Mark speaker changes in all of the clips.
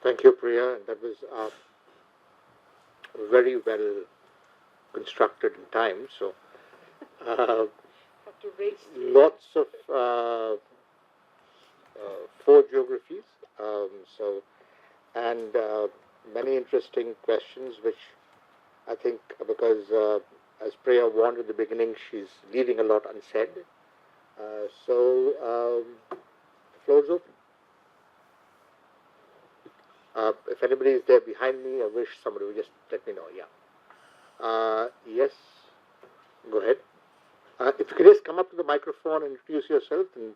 Speaker 1: Thank you, Priya. That was very well constructed in time. So, uh, lots of four geographies. So, and many interesting questions, which I think because as Priya warned at the beginning, she's leaving a lot unsaid. The floor is open. If anybody is there behind me, I wish somebody would just let me know. Yeah. Yes. Go ahead. If you could just come up to the microphone and introduce yourself, then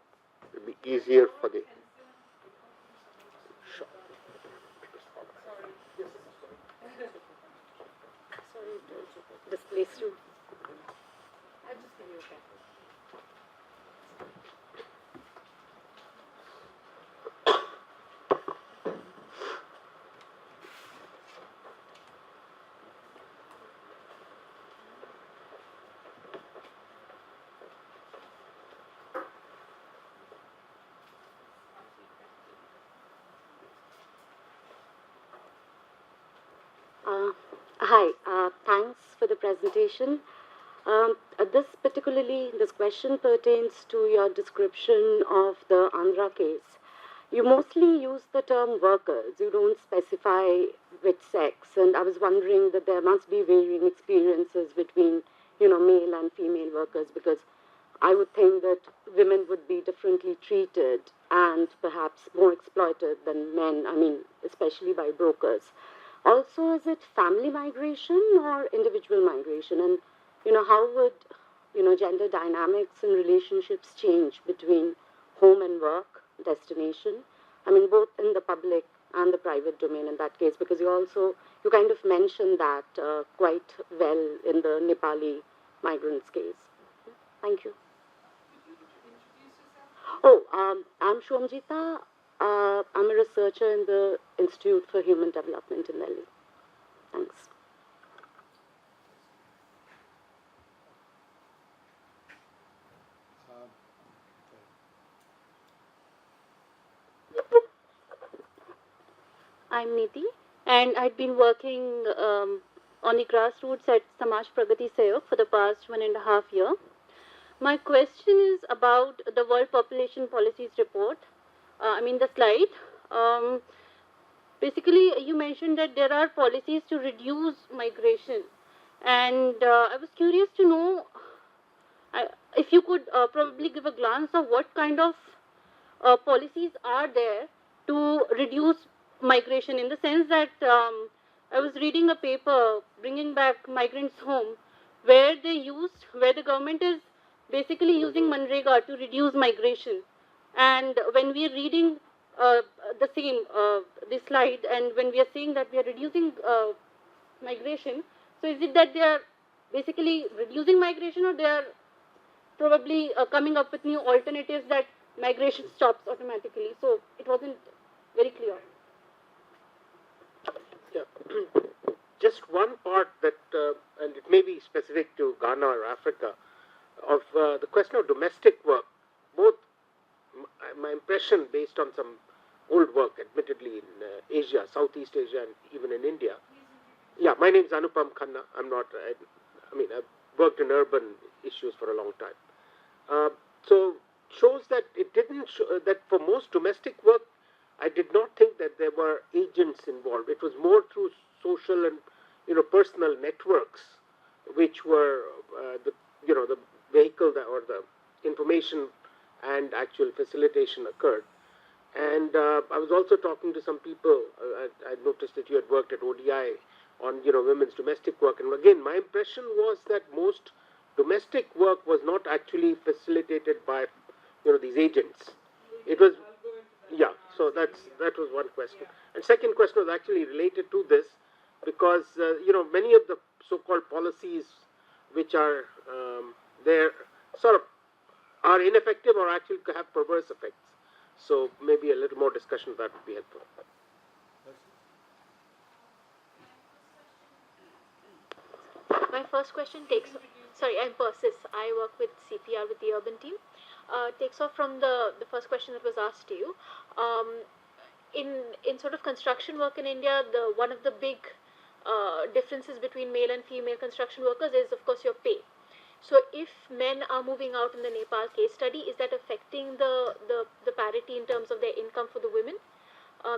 Speaker 1: it'll be easier for the. Sure.
Speaker 2: Displace you. I'll just give you a pen. Hi, thanks for the presentation. This question pertains to your description of the Andhra case. You mostly use the term workers. You don't specify which sex, and I was wondering that there must be varying experiences between, male and female workers, because I would think that women would be differently treated and perhaps more exploited than men, especially by brokers. Also, is it family migration or individual migration? And, how would, gender dynamics and relationships change between home and work, destination? Both in the public and the private domain in that case, because you kind of mentioned that quite well in the Nepali migrants case. Thank you. Oh, I'm Shomjita. I'm a researcher in the Institute for Human Development in Delhi. Thanks.
Speaker 3: I'm Niti, and I'd been working on the grassroots at Samaj Pragati Sehयोग for the past 1.5 years. My question is about the World Population Policies Report. The slide. Basically, you mentioned that there are policies to reduce migration, and I was curious to know if you could probably give a glance of what kind of policies are there to reduce migration, in the sense that I was reading a paper, Bringing Back Migrants Home, where the government is basically using Manrega to reduce migration. And when we are reading this slide, and when we are saying that we are reducing migration, so is it that they are basically reducing migration, or they are probably coming up with new alternatives that migration stops automatically? So it wasn't very clear.
Speaker 1: Yeah. Just one part that, and it may be specific to Ghana or Africa, of the question of domestic work. Both my impression, based on some old work, admittedly in Asia, Southeast Asia, and even in India. Yeah, my name is Anupam Khanna. I've worked in urban issues for a long time. So shows that it didn't show, that for most domestic work, I did not think that there were agents involved. It was more through social and personal networks, which were the vehicle or the information and actual facilitation occurred. And I was also talking to some people. I noticed that you had worked at ODI on women's domestic work, and again, my impression was that most domestic work was not actually facilitated by these agents. It was, yeah. So that was one question. And second question was actually related to this, because many of the so-called policies which are there sort of are ineffective or actually have perverse effects. So maybe a little more discussion of that would be helpful.
Speaker 3: My first question I'm Persis. I work with CPR with the urban team. Takes off from the first question that was asked to you.
Speaker 4: in sort of construction work in India, the one of the big differences between male and female construction workers is, of course, your pay. So if men are moving out in the Nepal case study, is that affecting the parity in terms of their income for the women?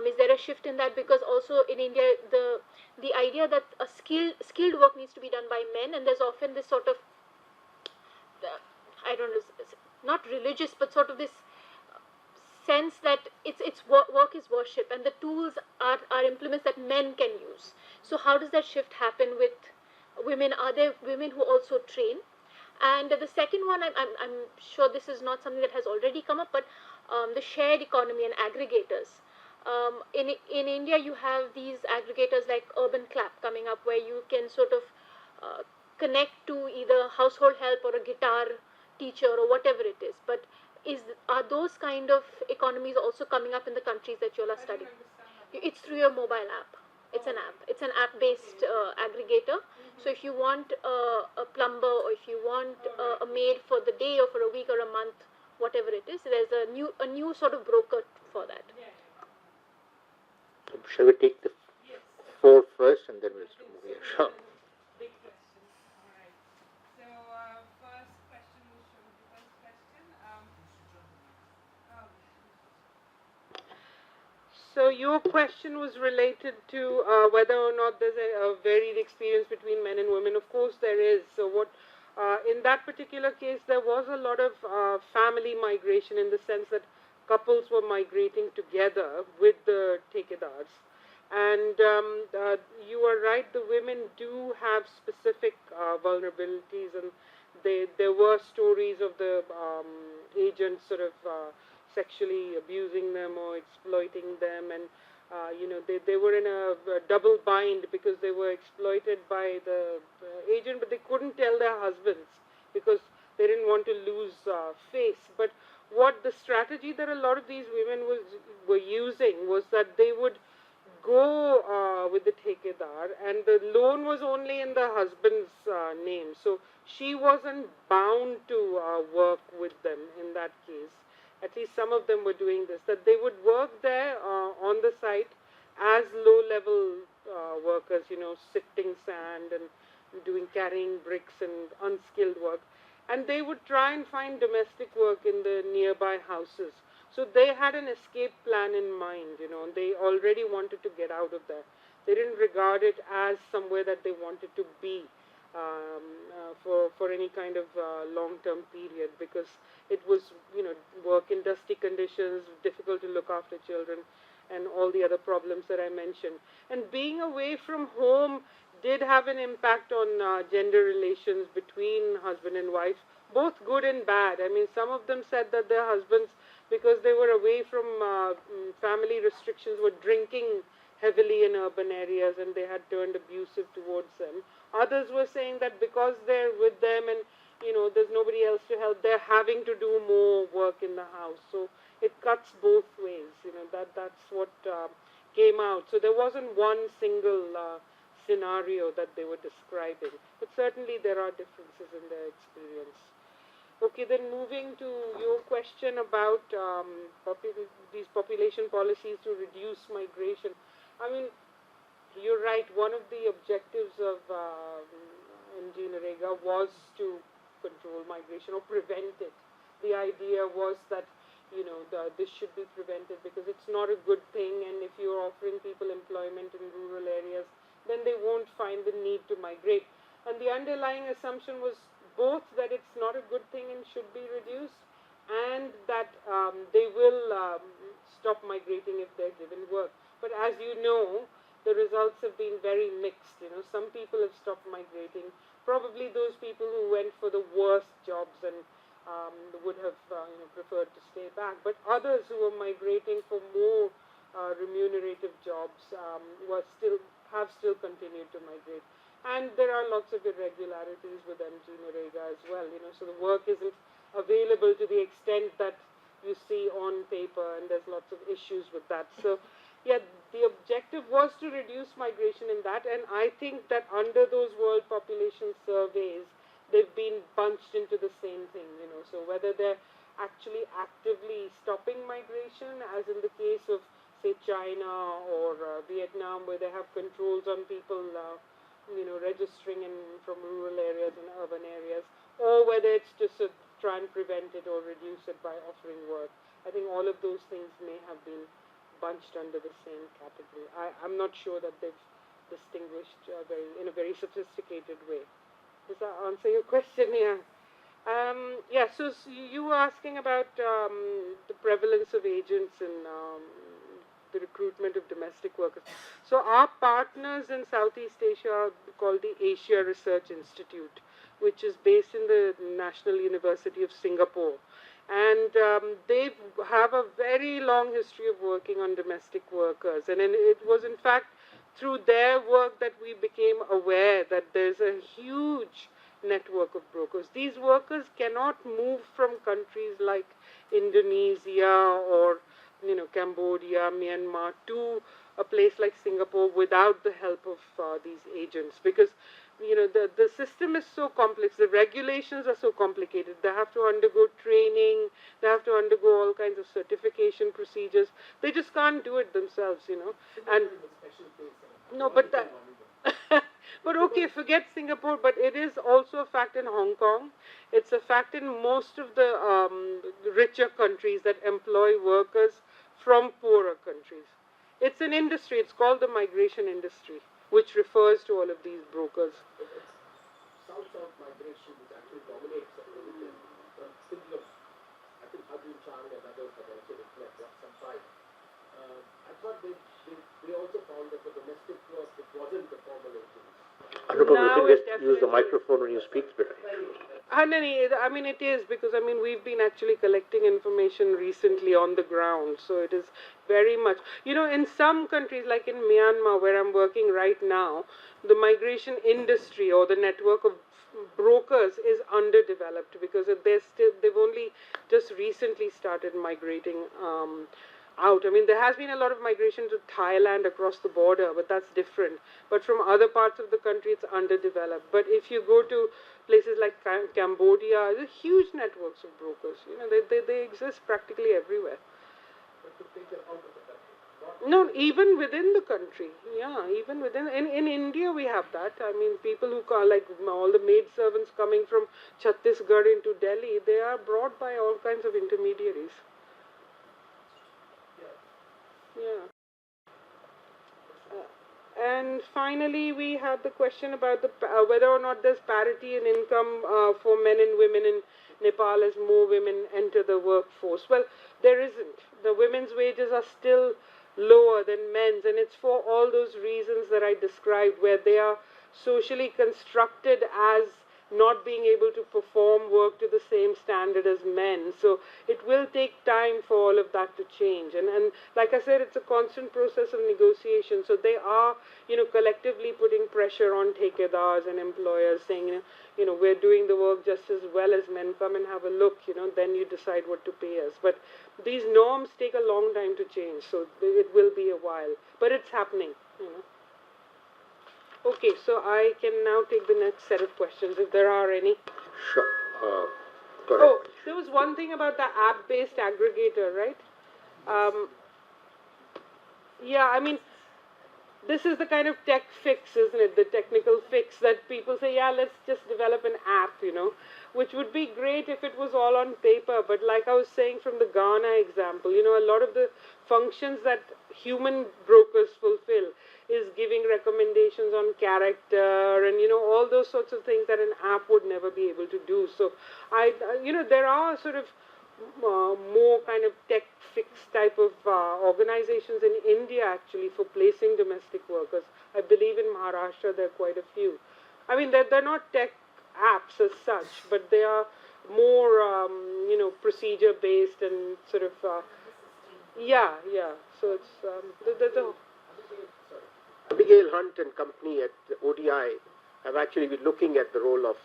Speaker 4: Is there a shift in that? Because also in India, the idea that a skilled work needs to be done by men, and there's often this sort of I don't know, not religious, but sort of this sense that work is worship, and the tools are implements that men can use. So how does that shift happen with women? Are there women who also train? And the second one, I'm sure this is not something that has already come up, but the shared economy and aggregators. In India, you have these aggregators like Urban Clap coming up, where you can sort of uh, connect to either household help or a guitar teacher or whatever it is. But are those kind of economies also coming up in the countries that you all are studying? It's through your mobile app. It's an app. It's an app-based aggregator. So if you want a plumber, or if you want a maid for the day or for a week or a month, whatever it is, there's a new sort of broker for that.
Speaker 1: Shall we take the four first, and then we'll move here? Sure.
Speaker 5: Big question. All right. So first question was the first question. So your question was related to whether or not there's a varied experience between men and women. Of course there is. So what in that particular case, there was a lot of family migration, in the sense that couples were migrating together with the tekadars. And you are right, the women do have specific vulnerabilities, and there were stories of the agents sort of sexually abusing them or exploiting them, and they were in a double bind, because they were exploited by the agent, but they couldn't tell their husbands because they didn't want to lose face. But what the strategy that a lot of these women were using was that they would go with the tekadar, and the loan was only in the husband's name, so she wasn't bound to work with them in that case. At least some of them were doing this, that they would work there on the site as low-level workers, sifting sand and carrying bricks and unskilled work, and they would try and find domestic work in the nearby houses. So they had an escape plan in mind, they already wanted to get out of there. They didn't regard it as somewhere that they wanted to be for any kind of long-term period, because it was, work in dusty conditions, difficult to look after children, and all the other problems that I mentioned. And being away from home did have an impact on gender relations between husband and wife, both good and bad. I mean, some of them said that their husbands, because they were away from family restrictions, were drinking heavily in urban areas, and they had turned abusive towards them. Others were saying that because they're with them and there's nobody else to help, they're having to do more work in the house. So it cuts both ways. That's what came out. So there wasn't one single scenario that they were describing, but certainly there are differences in their experience. Okay, then moving to your question about these population policies to reduce migration. I mean, you're right, one of the objectives of NGNREGA was to control migration or prevent it. The idea was that, this should be prevented because it's not a good thing, and if you're offering people employment in rural areas, then they won't find the need to migrate. And the underlying assumption was both that it's not a good thing and should be reduced, and that they will stop migrating if they're given work. But as you know, the results have been very mixed. Some people have stopped migrating, probably those people who went for the worst jobs and would have preferred to stay back. But others who were migrating for more remunerative jobs have still continued to migrate. And there are lots of irregularities with NGNREGA as well. So the work isn't available to the extent that you see on paper, and there's lots of issues with that. So yeah, the objective was to reduce migration in that, and I think that under those world population surveys, they've been bunched into the same thing, So whether they're actually actively stopping migration, as in the case of say China or Vietnam, where they have controls on people, registering from rural areas and urban areas, or whether it's just to try and prevent it or reduce it by offering work. I think all of those things may have been bunched under the same category. I'm not sure that they've distinguished in a very sophisticated way. Does that answer your question? Yeah. So you were asking about the prevalence of agents in the recruitment of domestic workers. So our partners in Southeast Asia are called the Asia Research Institute, which is based in the National University of Singapore. And they have a very long history of working on domestic workers. And it was, in fact, through their work that we became aware that there's a huge network of brokers. These workers cannot move from countries like Indonesia or Cambodia, Myanmar to a place like Singapore without the help of these agents, because the system is so complex, the regulations are so complicated. They have to undergo training, they have to undergo all kinds of certification procedures. They just can't do it themselves, And no, but that. But okay, forget Singapore, but it is also a fact in Hong Kong. It's a fact in most of the richer countries that employ workers from poorer countries. It's an industry, it's called the migration industry, which refers to all of these brokers.
Speaker 1: South-South migration, which actually dominates everything. Thinking of, I think, Arjun Chang and others have also reflected some time. I thought they also found that for domestic work, it wasn't the formal agents.
Speaker 6: Anupam, you can just use the microphone when you speak better.
Speaker 5: I mean, it is, because, we've been actually collecting information recently on the ground, so it is very much, in some countries, like in Myanmar, where I'm working right now, the migration industry or the network of brokers is underdeveloped, because they've only just recently started migrating out. There has been a lot of migration to Thailand across the border, but that's different. But from other parts of the country, it's underdeveloped. But if you go to places like Cambodia, there are huge networks of brokers. They exist practically everywhere. No, even within the country. Yeah, even within. In India, we have that. People who call, like all the maid servants coming from Chhattisgarh into Delhi, they are brought by all kinds of intermediaries. Yeah. And finally, we had the question about whether or not there's parity in income for men and women in Nepal as more women enter the workforce. Well, there isn't. The women's wages are still lower than men's, and it's for all those reasons that I described, where they are socially constructed as not being able to perform work to the same standard as men. So it will take time for all of that to change. And like I said, it's a constant process of negotiation. So they are, collectively putting pressure on thekedars and employers, saying, we're doing the work just as well as men. Come and have a look, then you decide what to pay us. But these norms take a long time to change, so it will be a while. But it's happening, Okay, so I can now take the next set of questions, if there are any.
Speaker 6: Sure. Go ahead.
Speaker 5: Oh, there was one thing about the app-based aggregator, right? This is the kind of tech fix, isn't it? The technical fix that people say, yeah, let's just develop an app, which would be great if it was all on paper. But like I was saying from the Ghana example, a lot of the functions that human brokers fulfill is giving recommendations on character and, all those sorts of things that an app would never be able to do. So, there are sort of more kind of tech fix type of organizations in India actually for placing domestic workers. I believe in Maharashtra there are quite a few. They're not tech apps as such, but they are more, procedure based and sort of, So it's, there's a...
Speaker 1: Abigail Hunt and company at ODI have actually been looking at the role of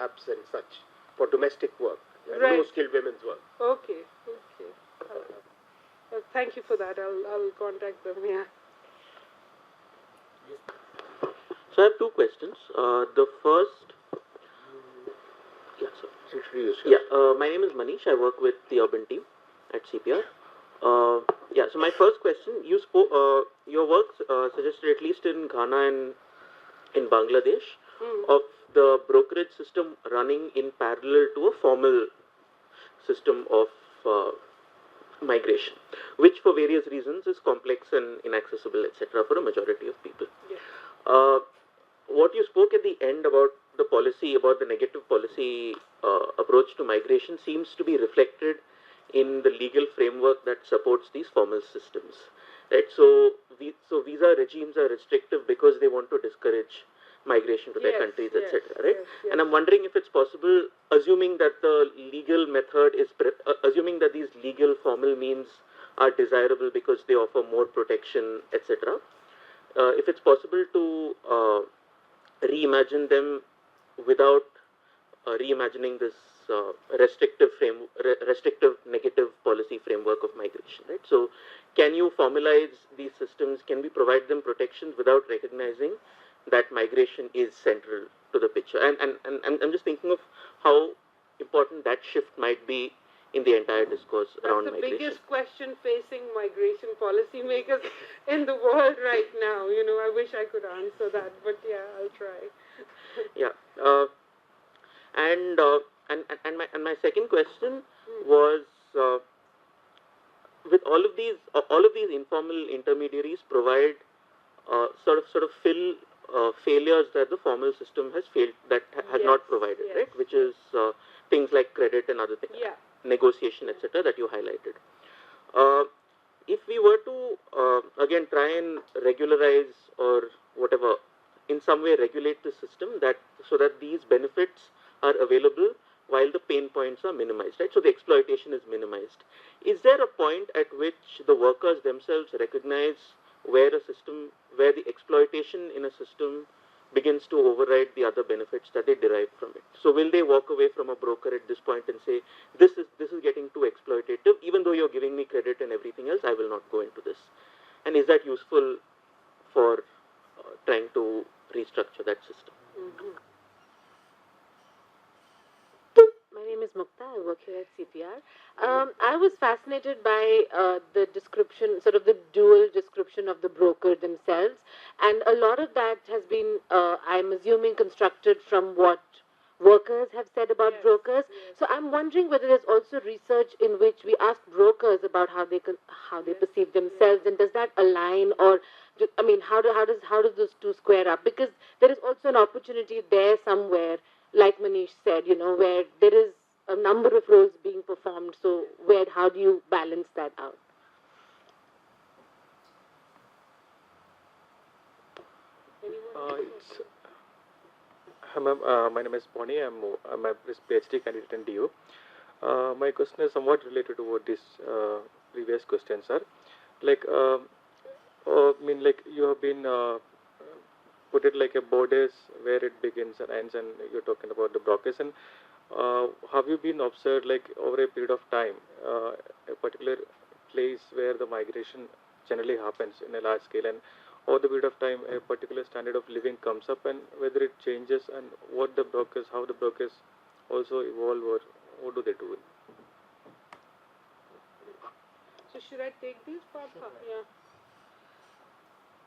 Speaker 1: apps and such for domestic work,
Speaker 5: right.
Speaker 1: low-skilled women's work.
Speaker 5: Okay. Thank you for that. I'll contact them. Yeah.
Speaker 7: So I have two questions. The first,
Speaker 1: Introduce yourself.
Speaker 7: my name is Manish. I work with the urban team at CPR. Yeah, so my first question, you spoke, your work suggested, at least in Ghana and in Bangladesh, of the brokerage system running in parallel to a formal system of migration, which for various reasons is complex and inaccessible, etc., for a majority of people.
Speaker 5: Yes.
Speaker 7: What you spoke at the end about the policy, about the negative policy approach to migration, seems to be reflected in the legal framework that supports these formal systems, right? So visa regimes are restrictive because they want to discourage migration to their countries, etc., right? And I'm wondering if it's possible, assuming that the legal method is, assuming that these legal formal means are desirable because they offer more protection, etc., if it's possible to reimagine them without reimagining this restrictive negative policy framework of migration, right? So, can you formalize these systems? Can we provide them protections without recognizing that migration is central to the picture? And I'm just thinking of how important that shift might be in the entire discourse around migration.
Speaker 5: That's the biggest question facing migration policymakers in the world right now. You know, I wish I could answer that, but yeah, I'll try.
Speaker 7: Yeah. And my second question was, with all of these informal intermediaries provide sort of fill failures that the formal system has failed, that has not provided, right? Which is things like credit and other things, negotiation, etc., that you highlighted. If we were to again try and regularize or whatever, in some way regulate the system, that so that these benefits are available while the pain points are minimized, right? So the exploitation is minimized. Is there a point at which the workers themselves recognize where the exploitation in a system begins to override the other benefits that they derive from it? So will they walk away from a broker at this point and say, this is getting too exploitative, even though you're giving me credit and everything else, I will not go into this? And is that useful for trying to restructure that system?
Speaker 8: My name is Mukta. I work here at CPR. I was fascinated by the description, sort of the dual description of the broker themselves, and a lot of that has been, I'm assuming, constructed from what workers have said about brokers. So I'm wondering whether there's also research in which we ask brokers about how they perceive themselves, and does that align, or I mean, how does those two square up? Because there is also an opportunity there somewhere, like Manish said, you know, where there is a number of roles being performed. So how do you balance that out?
Speaker 9: My name is Bonnie. I'm a PhD candidate in DU. My question is somewhat related to what these previous questions are. Like, I mean, like you have been put it like a borders where it begins and ends, and you're talking about the brokers. And have you been observed, like over a period of time, a particular place where the migration generally happens in a large scale, and over the period of time, a particular standard of living comes up, and whether it changes, and how the brokers also evolve, or what do they do?
Speaker 5: So should I take these, Papa? Yeah.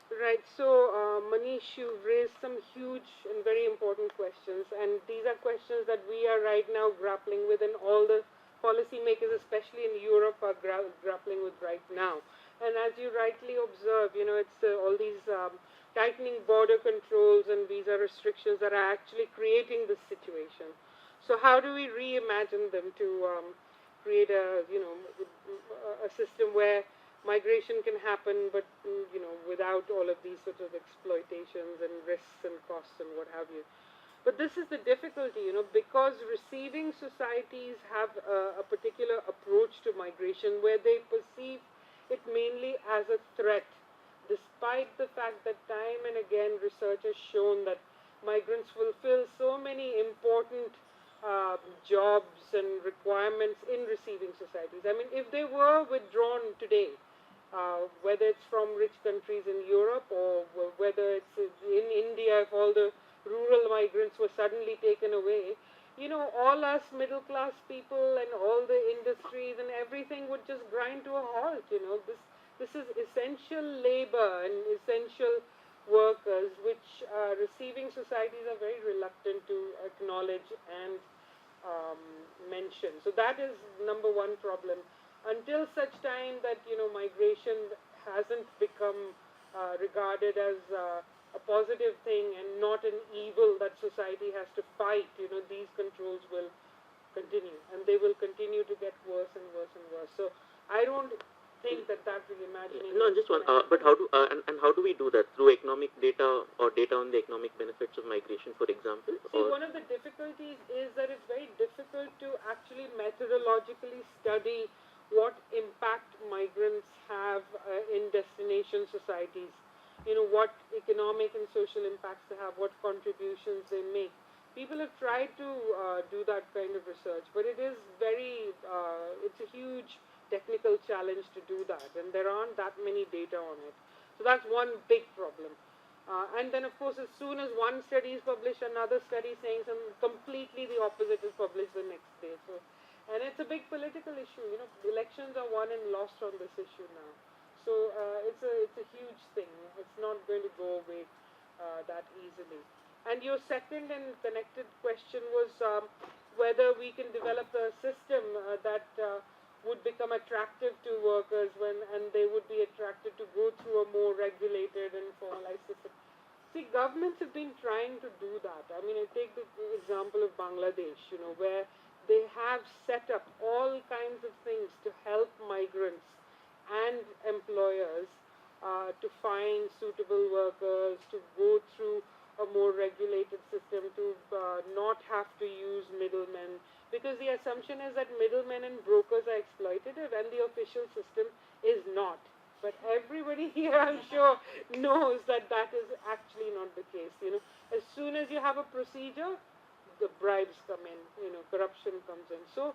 Speaker 5: Right, so Manish, you've raised some huge and very important questions, and these are questions that we are right now grappling with, and all the policymakers, especially in Europe, are grappling with right now. And as you rightly observe, you know, it's all these tightening border controls and visa restrictions that are actually creating this situation. So how do we reimagine them to create a system where migration can happen, but you know, without all of these sort of exploitations and risks and costs and what have you. But this is the difficulty, you know, because receiving societies have a particular approach to migration where they perceive it mainly as a threat, despite the fact that time and again research has shown that migrants fulfill so many important jobs and requirements in receiving societies. I mean, if they were withdrawn today, whether it's from rich countries in Europe or whether it's in India, if all the rural migrants were suddenly taken away, you know, all us middle class people and all the industries and everything would just grind to a halt. You know, this is essential labor and essential workers, which receiving societies are very reluctant to acknowledge and um, mention. So that is number one problem. Until such time that migration hasn't become regarded as a positive thing and not an evil that society has to fight, these controls will continue, and they will continue to get worse and worse and worse. So I don't think that reimagining.
Speaker 7: No, just one. But how do and how do we do that? Through economic data or data on the economic benefits of migration, for example?
Speaker 5: See, one of the difficulties is that it's very difficult to actually methodologically study what impact migrants have in destination societies. What economic and social impacts they have, what contributions they make. People have tried to do that kind of research, but it is it's a huge technical challenge to do that, and there aren't that many data on it. So that's one big problem. And then, of course, as soon as one study is published, another study saying completely the opposite is published the next day. So, and it's a big political issue. Elections are won and lost on this issue now. So it's a huge thing. It's not going to go away that easily. And your second and connected question was whether we can develop a system that would become attractive to workers and they would be attracted to go through a more regulated and formalized system. See, governments have been trying to do that. I mean, I take the example of Bangladesh, where they have set up all kinds of things to help migrants and employers to find suitable workers, to go through a more regulated system, to not have to use middlemen, because the assumption is that middlemen and brokers are exploitative and the official system is not. But everybody here, I'm sure, knows that is actually not the case. As soon as you have a procedure, the bribes come in, corruption comes in. So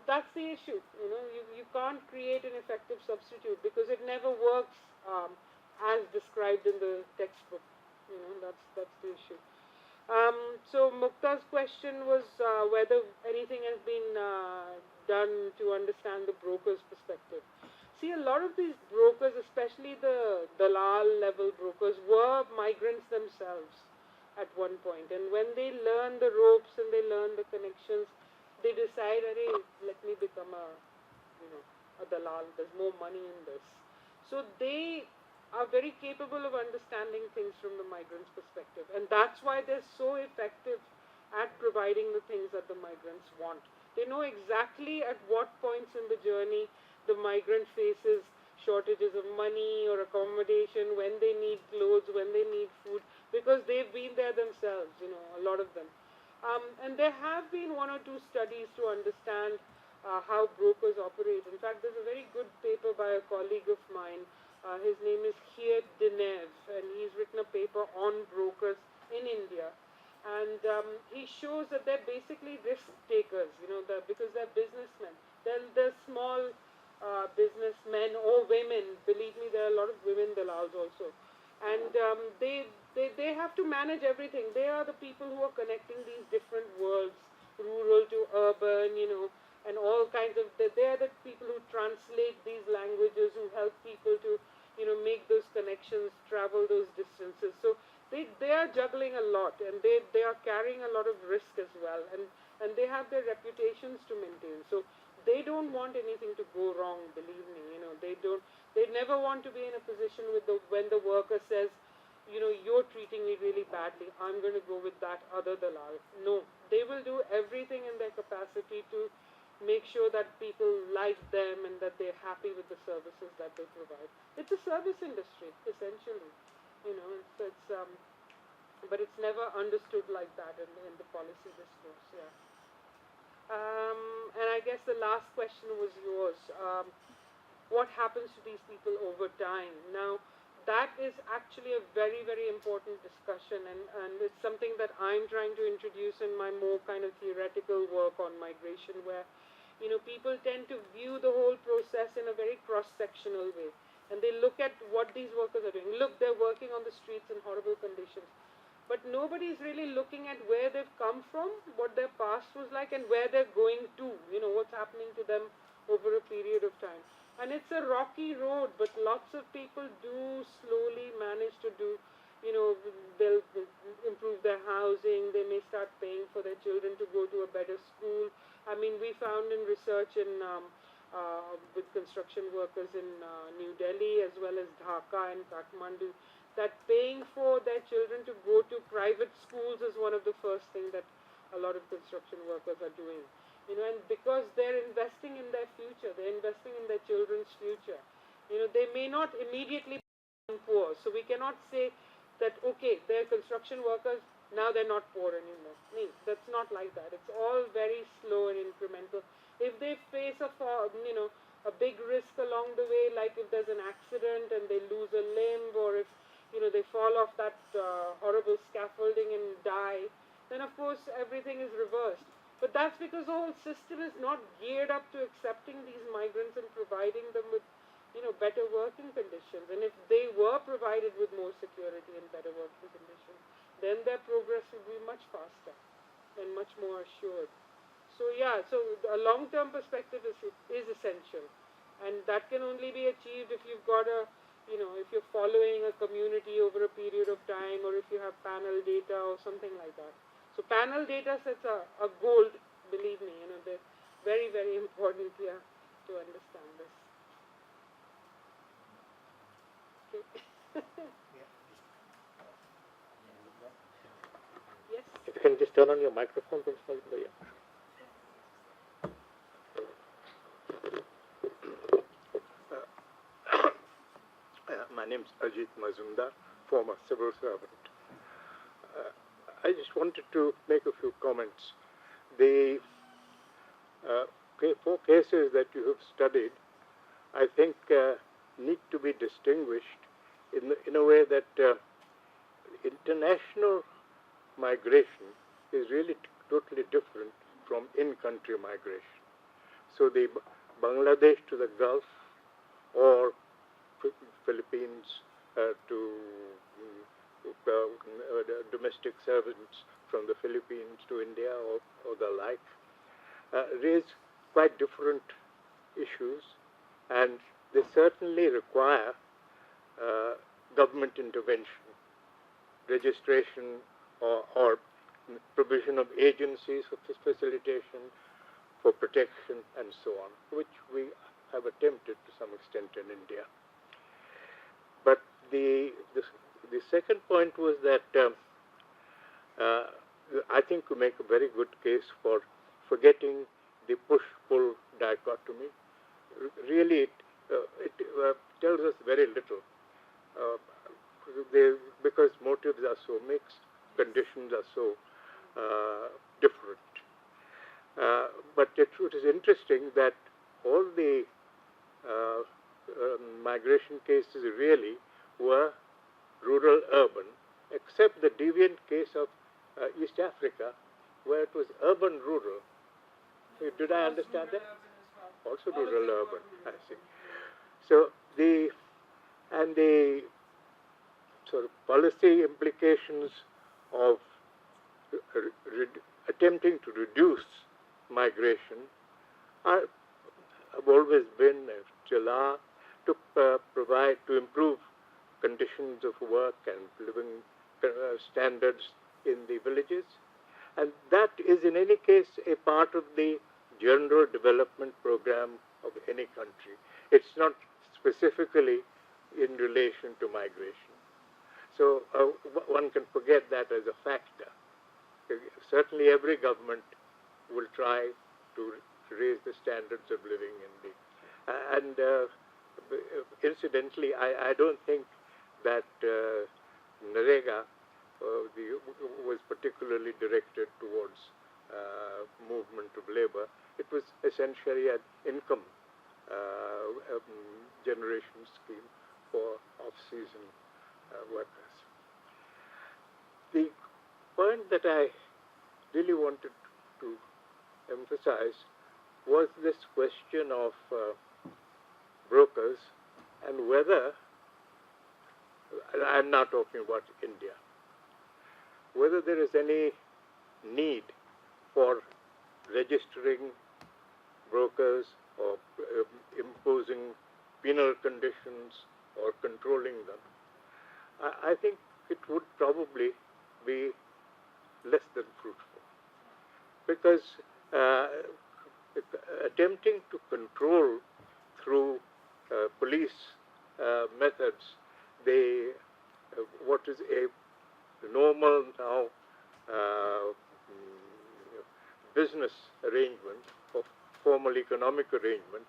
Speaker 5: that's the issue. You can't create an effective substitute because it never works as described in the textbook. That's the issue. So Mukta's question was whether anything has been done to understand the broker's perspective. See, a lot of these brokers, especially the dalal level brokers, were migrants themselves at one point. And when they learn the ropes and they learn the connections, they decide, hey, let me become a dalal. There's more money in this. So they are very capable of understanding things from the migrant's perspective. And that's why they're so effective at providing the things that the migrants want. They know exactly at what points in the journey the migrant faces shortages of money or accommodation, when they need clothes, when they need food, because they've been there themselves, a lot of them. And there have been one or two studies to understand how brokers operate. In fact, there's a very good paper by a colleague of mine. His name is Khiet Dinev, and he's written a paper on brokers in India. And he shows that they're basically risk takers, because they're businessmen. They're small businessmen or women. Believe me, there are a lot of women dalals also. And they have to manage everything. They are the people who are connecting these different worlds, rural to urban, and all kinds of, they are the people who translate these languages, who help people to, make those connections, travel those distances. So they are juggling a lot, and they are carrying a lot of risk as well, and they have their reputations to maintain. So they don't want anything to go wrong, believe me, they never want to be in a position when the worker says, you're treating me really badly, I'm going to go with that other dalal. No, they will do everything in their capacity to make sure that people like them and that they're happy with the services that they provide. It's a service industry, essentially. But it's never understood like that in the policy discourse, yeah. And I guess the last question was yours. What happens to these people over time? Now, that is actually a very, very important discussion, and it's something that I'm trying to introduce in my more kind of theoretical work on migration, where people tend to view the whole process in a very cross-sectional way, and they look at what these workers are doing. Look, they're working on the streets in horrible conditions, but nobody's really looking at where they've come from, what their past was like, and where they're going to, what's happening to them over a period of time. And it's a rocky road, but lots of people do slowly manage to do, they'll improve their housing, they may start paying for their children to go to a better school. I mean, we found in research with construction workers in New Delhi as well as Dhaka and Kathmandu, that paying for their children to go to private schools is one of the first things that a lot of construction workers are doing. And because they're investing in their future, they're investing in their children's future. They may not immediately become poor, so we cannot say that, okay, they're construction workers, now they're not poor anymore. No, that's not like that. It's all very slow and incremental. If they face a big risk along the way, like if there's an accident and they lose a limb, or if they fall off that horrible scaffolding and die, then of course everything is reversed. But that's because the whole system is not geared up to accepting these migrants and providing them with better working conditions. And if they were provided with more security and better working conditions, then their progress would be much faster and much more assured. So yeah, so a long-term perspective is essential, and that can only be achieved if you've got if you're following a community over a period of time, or if you have panel data or something like that. So panel data sets are gold, believe me, they're very, very important here to understand this. Okay. Yes?
Speaker 6: If you can just turn on your microphone, Principal.
Speaker 10: My name is Ajit Mazumdar, former civil servant. I just wanted to make a few comments. The 4 cases that you have studied, I think, need to be distinguished in a way that international migration is really totally different from in-country migration. So the Bangladesh to the Gulf, or Philippines to domestic servants from the Philippines to India, or the like, raise quite different issues, and they certainly require government intervention, registration, or provision of agencies for facilitation, for protection, and so on, which we have attempted to some extent in India. But the second point was that I think we make a very good case for forgetting the push-pull dichotomy. Really, it tells us very little, because motives are so mixed, conditions are so different. But it is interesting that all the migration cases really were rural-urban, except the deviant case of East Africa, where it was urban-rural. Did I understand that? Also rural-urban, I see. So the sort of policy implications of attempting to reduce migration have always been, till are, to improve conditions of work and living standards in the villages. And that is in any case a part of the general development program of any country. It's not specifically in relation to migration. So one can forget that as a factor. Certainly every government will try to raise the standards of living in the... And incidentally, I don't think that Narega was particularly directed towards movement of labor. It was essentially an income generation scheme for off-season workers. The point that I really wanted to emphasize was this question of brokers, and whether, I'm now talking about India, whether there is any need for registering brokers or imposing conditions or controlling them, I think it would probably be less than fruitful. Because attempting to control through police methods what is a normal now business arrangement or formal economic arrangement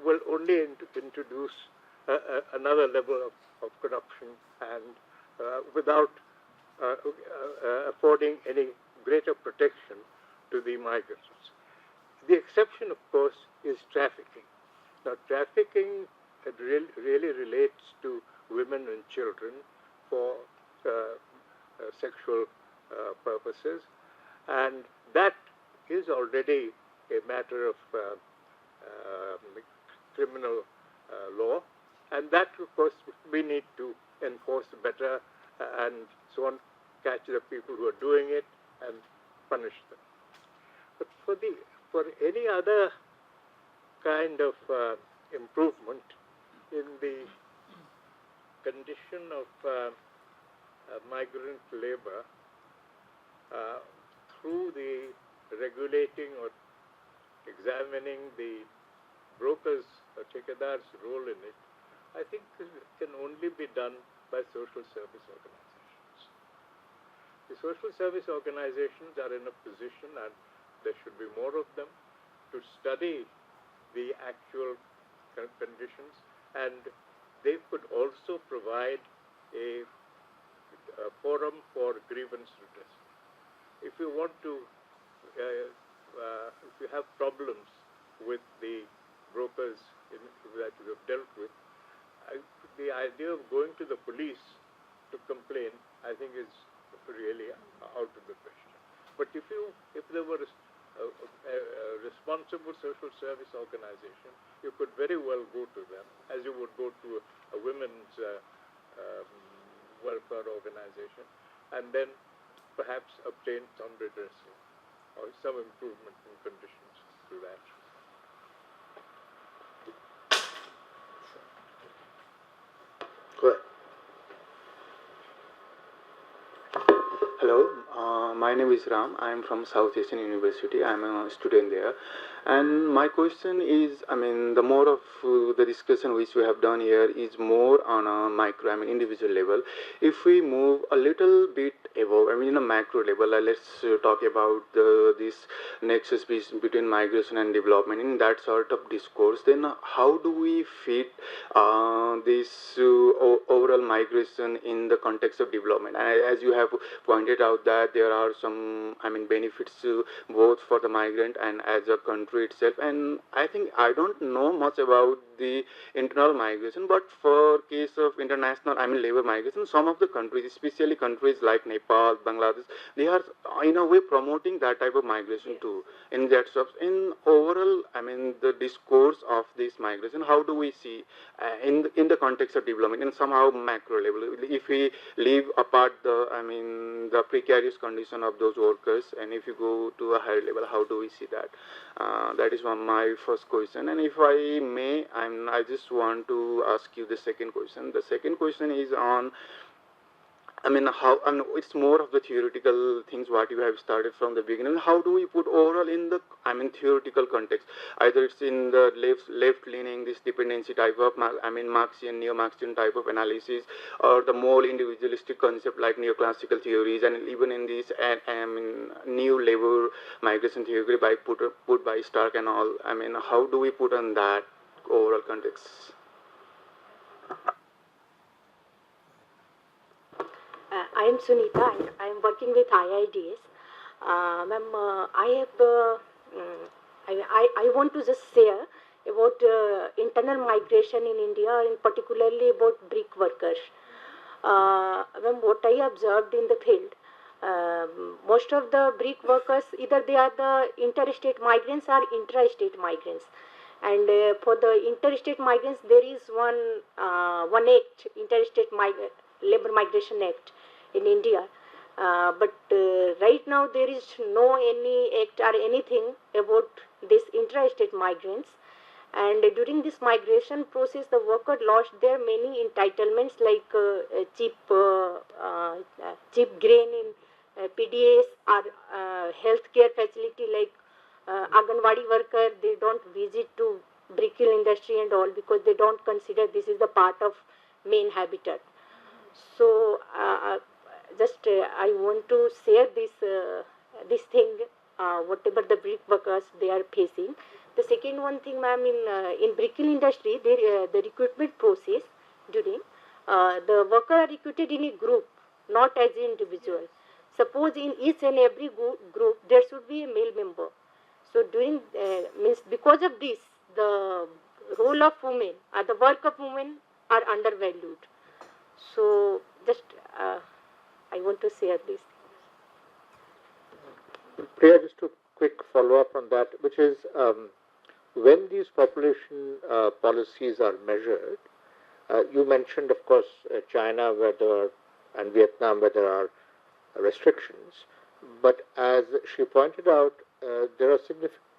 Speaker 10: will only introduce another level of corruption and without affording any greater protection to the migrants. The exception, of course, is trafficking. Now, trafficking really relates to women and children for sexual purposes, and that is already a matter of criminal law, and that, of course, we need to enforce better and so on, catch the people who are doing it and punish them. But for any other kind of improvement in the condition of migrant labor through the regulating or examining the brokers or Thekedar's role in it, I think it can only be done by social service organizations. The social service organizations are in a position, and there should be more of them, to study the actual conditions, and they could also provide a forum for grievance redressal. If you want to, if you have problems with the brokers that you have dealt with, the idea of going to the police to complain, I think, is really out of the question. But if there were a responsible social service organization, you could very well go to them, as you would go to a women's welfare organization, and then perhaps obtain some redressal or some improvement in conditions through that.
Speaker 6: Go ahead.
Speaker 11: Hello, my name is Ram. I am from Southeastern University. I am a student there. And my question is, the more of the discussion which we have done here is more on a micro, individual level. If we move a little bit above, in a macro level, let's talk about this nexus between migration and development. In that sort of discourse, then how do we fit this overall migration in the context of development? And as you have pointed out that there are some, benefits both for the migrant and as a country itself. And I think I don't know much about the internal migration, but for case of international, labor migration, some of the countries, especially countries like Nepal, Bangladesh, they are in a way promoting that type of migration too. In that stuff, in overall, the discourse of this migration, how do we see in the context of development, in somehow macro level, if we leave apart the precarious condition of those workers, and if you go to a higher level, how do we see that? That is my first question. And if I may, I just want to ask you the second question. The second question is on, how, it's more of the theoretical things what you have started from the beginning. How do we put overall in the, theoretical context? Either it's in the left-leaning, this dependency type of, Marxian, neo-Marxian type of analysis, or the more individualistic concept like neoclassical theories, and even in this, new labor migration theory by put by Stark and all. How do we put on that overall context?
Speaker 12: I am Sunita and I am working with IIDs. Ma'am, I want to just share about internal migration in India and particularly about brick workers. Ma'am, what I observed in the field, most of the brick workers, either they are the interstate migrants or intra-state migrants. And for the interstate migrants, there is one act, Interstate Labor Migration Act in India. But right now there is no any act or anything about these intra-state migrants. And during this migration process, the worker lost their many entitlements like cheap grain in PDS or healthcare facility like Anganwadi worker. They don't visit to brickle industry and all because they don't consider this is the part of main habitat. So just I want to share this thing, whatever the brick workers they are facing. The second one thing, ma'am, in brickle industry, the recruitment process during the worker are recruited in a group, not as an individual. Suppose in each and every group there should be a male member. So during means because of this, the role of women or the work of women are undervalued. So just I want to share this.
Speaker 6: Priya, just a quick follow-up on that, which is when these population policies are measured, you mentioned, of course, China where there are, and Vietnam where there are restrictions, but as she pointed out, there are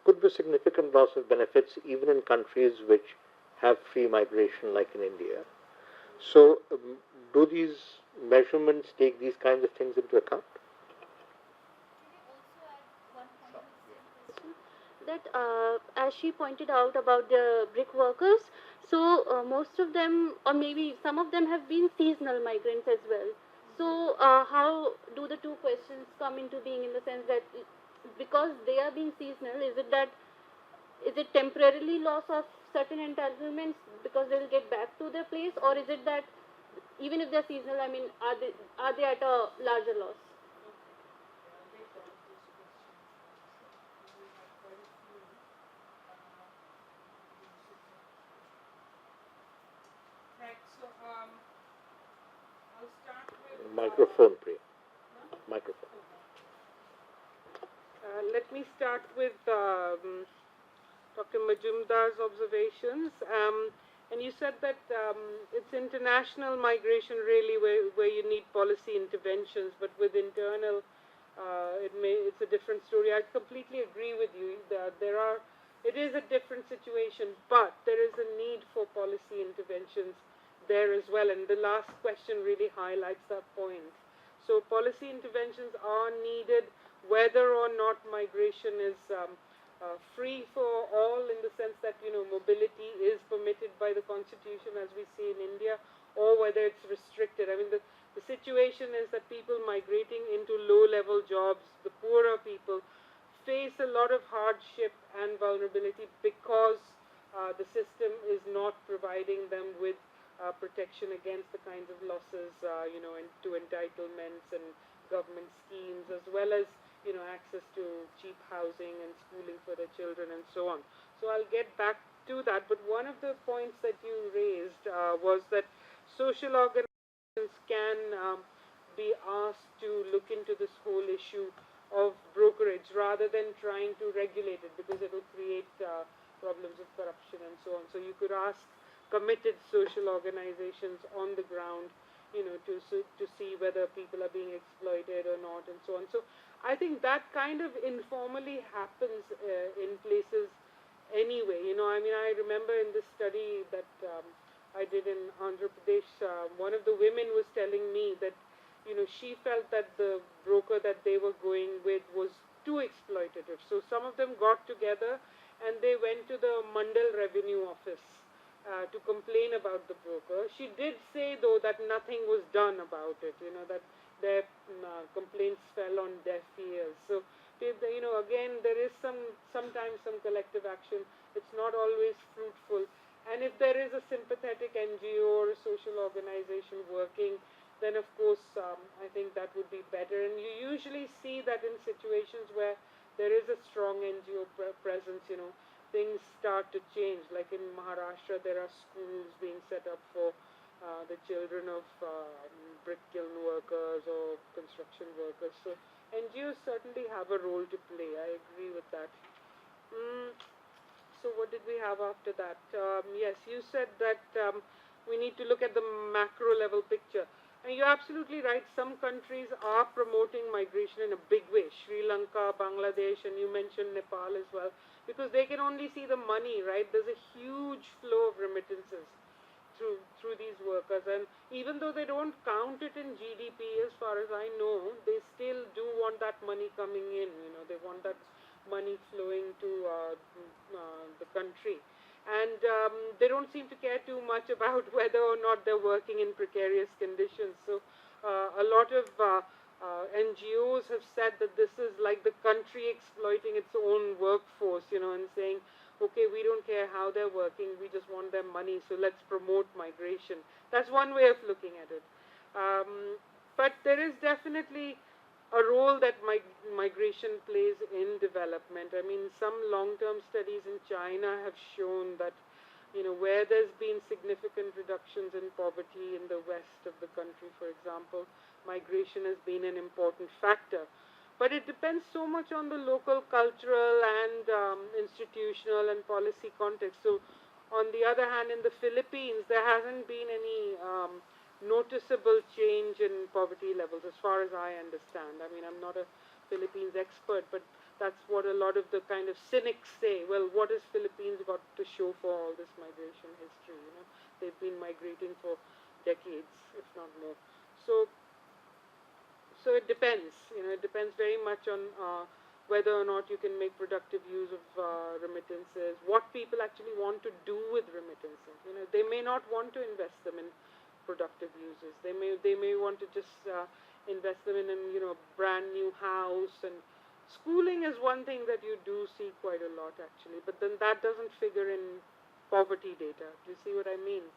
Speaker 6: could be significant loss of benefits even in countries which have free migration, like in India. So, do these measurements take these kinds of things into account?
Speaker 3: That as she pointed out about the brick workers, so most of them, or maybe some of them, have been seasonal migrants as well. So how do the two questions come into being, in the sense that because they are being seasonal, is it temporarily loss of certain entitlements because they will get back to their place, or is it that even if they're seasonal, I mean, are they at a larger loss?
Speaker 5: Right, so I'll start with...
Speaker 6: Microphone, Priya. Microphone.
Speaker 5: Let me start with Dr. Majumdar's observations. And you said that it's international migration really where you need policy interventions, but with internal, it's a different story. I completely agree with you. It is a different situation, but there is a need for policy interventions there as well. And the last question really highlights that point. So policy interventions are needed whether or not migration is free for all, in the sense that mobility is permitted by the constitution as we see in India, or whether it's restricted. I mean, the situation is that people migrating into low-level jobs, the poorer people, face a lot of hardship and vulnerability because the system is not providing them with protection against the kinds of losses, to entitlements and government schemes, as well as access to cheap housing and schooling for their children and so on. So I'll get back to that, but one of the points that you raised was that social organizations can be asked to look into this whole issue of brokerage rather than trying to regulate it, because it will create problems of corruption and so on. So you could ask committed social organizations on the ground, to see whether people are being exploited or not, and so on. So I think that kind of informally happens in places anyway. I mean, I remember in this study that I did in Andhra Pradesh, one of the women was telling me that, she felt that the broker that they were going with was too exploitative. So some of them got together and they went to the Mandal Revenue Office to complain about the broker. She did say, though, that nothing was done about it, that their complaints fell on deaf ears. So, again, there is sometimes some collective action. It's not always fruitful. And if there is a sympathetic NGO or a social organization working, then of course I think that would be better. And you usually see that in situations where there is a strong NGO presence, things start to change. Like in Maharashtra, there are schools being set up for the children of brick kiln workers or construction workers. So NGOs certainly have a role to play. I agree with that. So what did we have after that? Yes, you said that we need to look at the macro level picture. And you're absolutely right, some countries are promoting migration in a big way. Sri Lanka, Bangladesh, and you mentioned Nepal as well, because they can only see the money, right? There's a huge flow of remittances through these workers, and even though they don't count it in GDP, as far as I know, they still do want that money coming in. They want that money flowing to the country, and they don't seem to care too much about whether or not they're working in precarious conditions. So a lot of NGOs have said that this is like the country exploiting its own workforce, and saying, okay, we don't care how they're working, we just want their money, so let's promote migration. That's one way of looking at it. But there is definitely a role that migration plays in development. I mean, some long-term studies in China have shown that, where there's been significant reductions in poverty in the west of the country, for example, migration has been an important factor. But it depends so much on the local cultural and institutional and policy context. So, on the other hand, in the Philippines, there hasn't been any noticeable change in poverty levels, as far as I understand. I mean, I'm not a Philippines expert, but that's what a lot of the kind of cynics say. Well, what has Philippines got to show for all this migration history? They've been migrating for decades, if not more. So it depends. It depends very much on whether or not you can make productive use of remittances, what people actually want to do with remittances. They may not want to invest them in productive uses. They may want to just invest them in a brand new house. And schooling is one thing that you do see quite a lot, actually. But then that doesn't figure in poverty data. Do you see what I mean?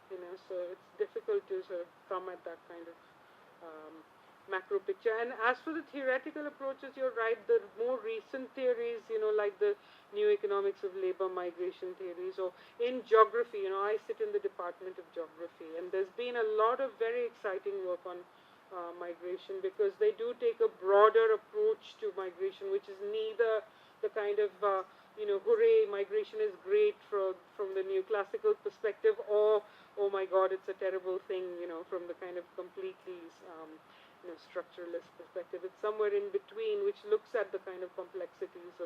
Speaker 5: So it's difficult to sort of come at that kind of macro picture. And as for the theoretical approaches, you're right, the more recent theories, like the new economics of labor migration theories, or in geography, I sit in the Department of Geography, and there's been a lot of very exciting work on migration, because they do take a broader approach to migration, which is neither the kind of hooray, migration is great from the neoclassical perspective, or oh my god, it's a terrible thing, from the kind of completely structuralist perspective. It's somewhere in between, which looks at the kind of complexities of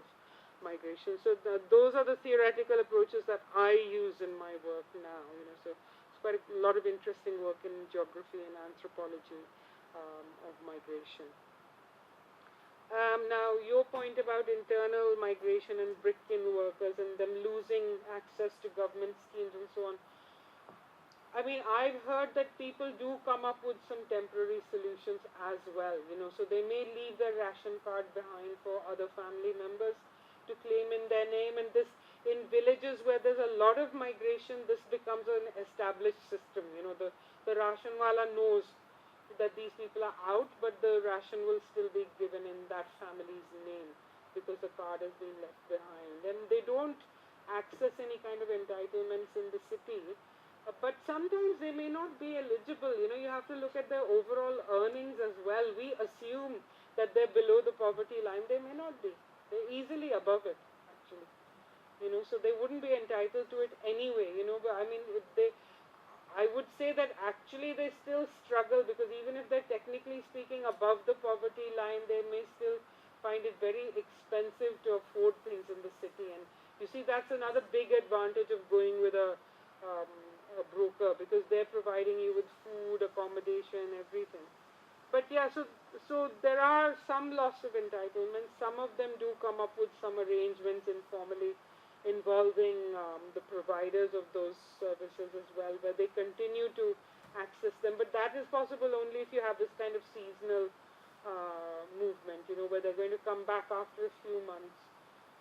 Speaker 5: migration. So those are the theoretical approaches that I use in my work now. So it's quite a lot of interesting work in geography and anthropology of migration. Now, your point about internal migration and brick-in workers and them losing access to government schemes and so on. I mean, I've heard that people do come up with some temporary solutions as well, so they may leave their ration card behind for other family members to claim in their name, and this, in villages where there's a lot of migration, this becomes an established system. The ration wala knows that these people are out, but the ration will still be given in that family's name because the card has been left behind, and they don't access any kind of entitlements in the city. But sometimes they may not be eligible. You have to look at their overall earnings as well. We assume that they're below the poverty line. They may not be. They're easily above it, actually. So they wouldn't be entitled to it anyway. But I mean, I would say that actually they still struggle, because even if they're technically speaking above the poverty line, they may still find it very expensive to afford things in the city. And you see, that's another big advantage of going with a broker, because they're providing you with food, accommodation, everything. But yeah, so there are some loss of entitlements. Some of them do come up with some arrangements informally involving the providers of those services as well, where they continue to access them. But that is possible only if you have this kind of seasonal movement, where they're going to come back after a few months.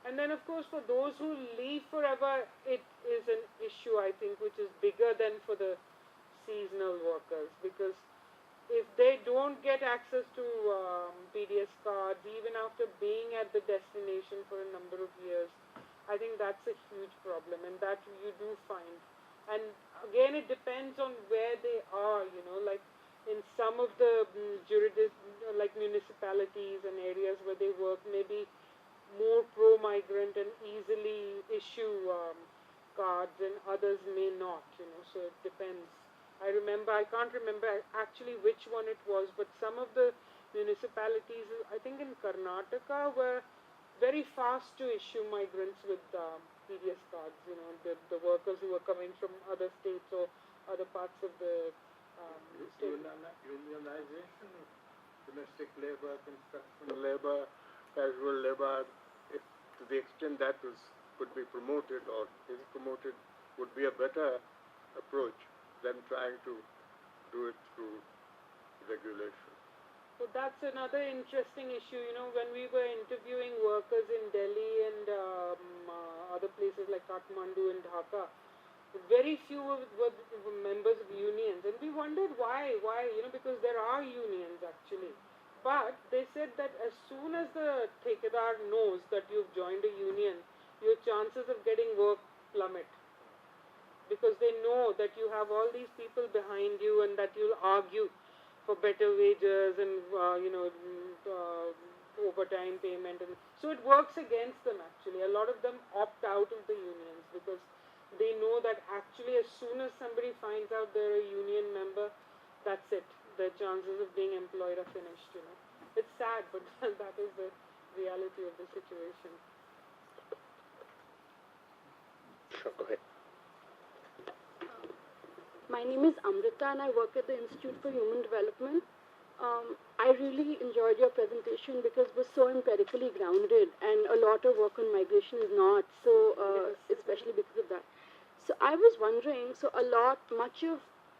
Speaker 5: And then, of course, for those who leave forever, it is an issue, I think, which is bigger than for the seasonal workers, because if they don't get access to PDS cards, even after being at the destination for a number of years, I think that's a huge problem, and that you do find. And again, it depends on where they are, like in some of the like municipalities and areas where they work, maybe more pro-migrant and easily issue cards, and others may not, so it depends. I can't remember actually which one it was, but some of the municipalities, I think in Karnataka, were very fast to issue migrants with PDS cards. The workers who were coming from other states or other parts of the state.
Speaker 10: Unionization of domestic labor, construction labor, casual labor, if to the extent that could be promoted or is promoted, would be a better approach than trying to do it through regulation.
Speaker 5: So that's another interesting issue. When we were interviewing workers in Delhi and other places like Kathmandu and Dhaka, very few were members of unions, and we wondered why, because there are unions actually. But they said that as soon as the Thekadar knows that you've joined a union, your chances of getting work plummet. Because they know that you have all these people behind you and that you'll argue for better wages and, overtime payment. And so it works against them actually. A lot of them opt out of the unions because they know that actually as soon as somebody finds out they're a union member, that's it. Their chances of being employed are finished. It's sad, but that is the reality of the situation.
Speaker 1: Sure, go ahead.
Speaker 2: My name is Amrita and I work at the Institute for Human Development. I really enjoyed your presentation because it was so empirically grounded and a lot of work on migration is not, so especially because of that. So I was wondering,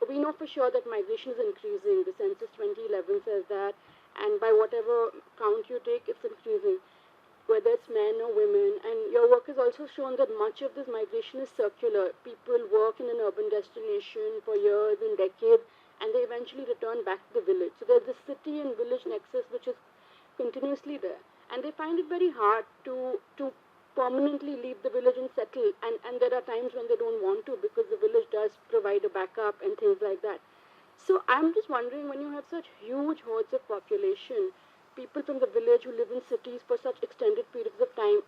Speaker 2: we know for sure that migration is increasing. The census 2011 says that, and by whatever count you take, it's increasing, whether it's men or women. And your work has also shown that much of this migration is circular. People work in an urban destination for years and decades, and they eventually return back to the village. So there's this city and village nexus which is continuously there. And they find it very hard to permanently leave the village and settle. And there are times when they don't want to because the village does provide a backup and things like that. So I'm just wondering, when you have such huge hordes of population, people from the village who live in cities for such extended periods of time,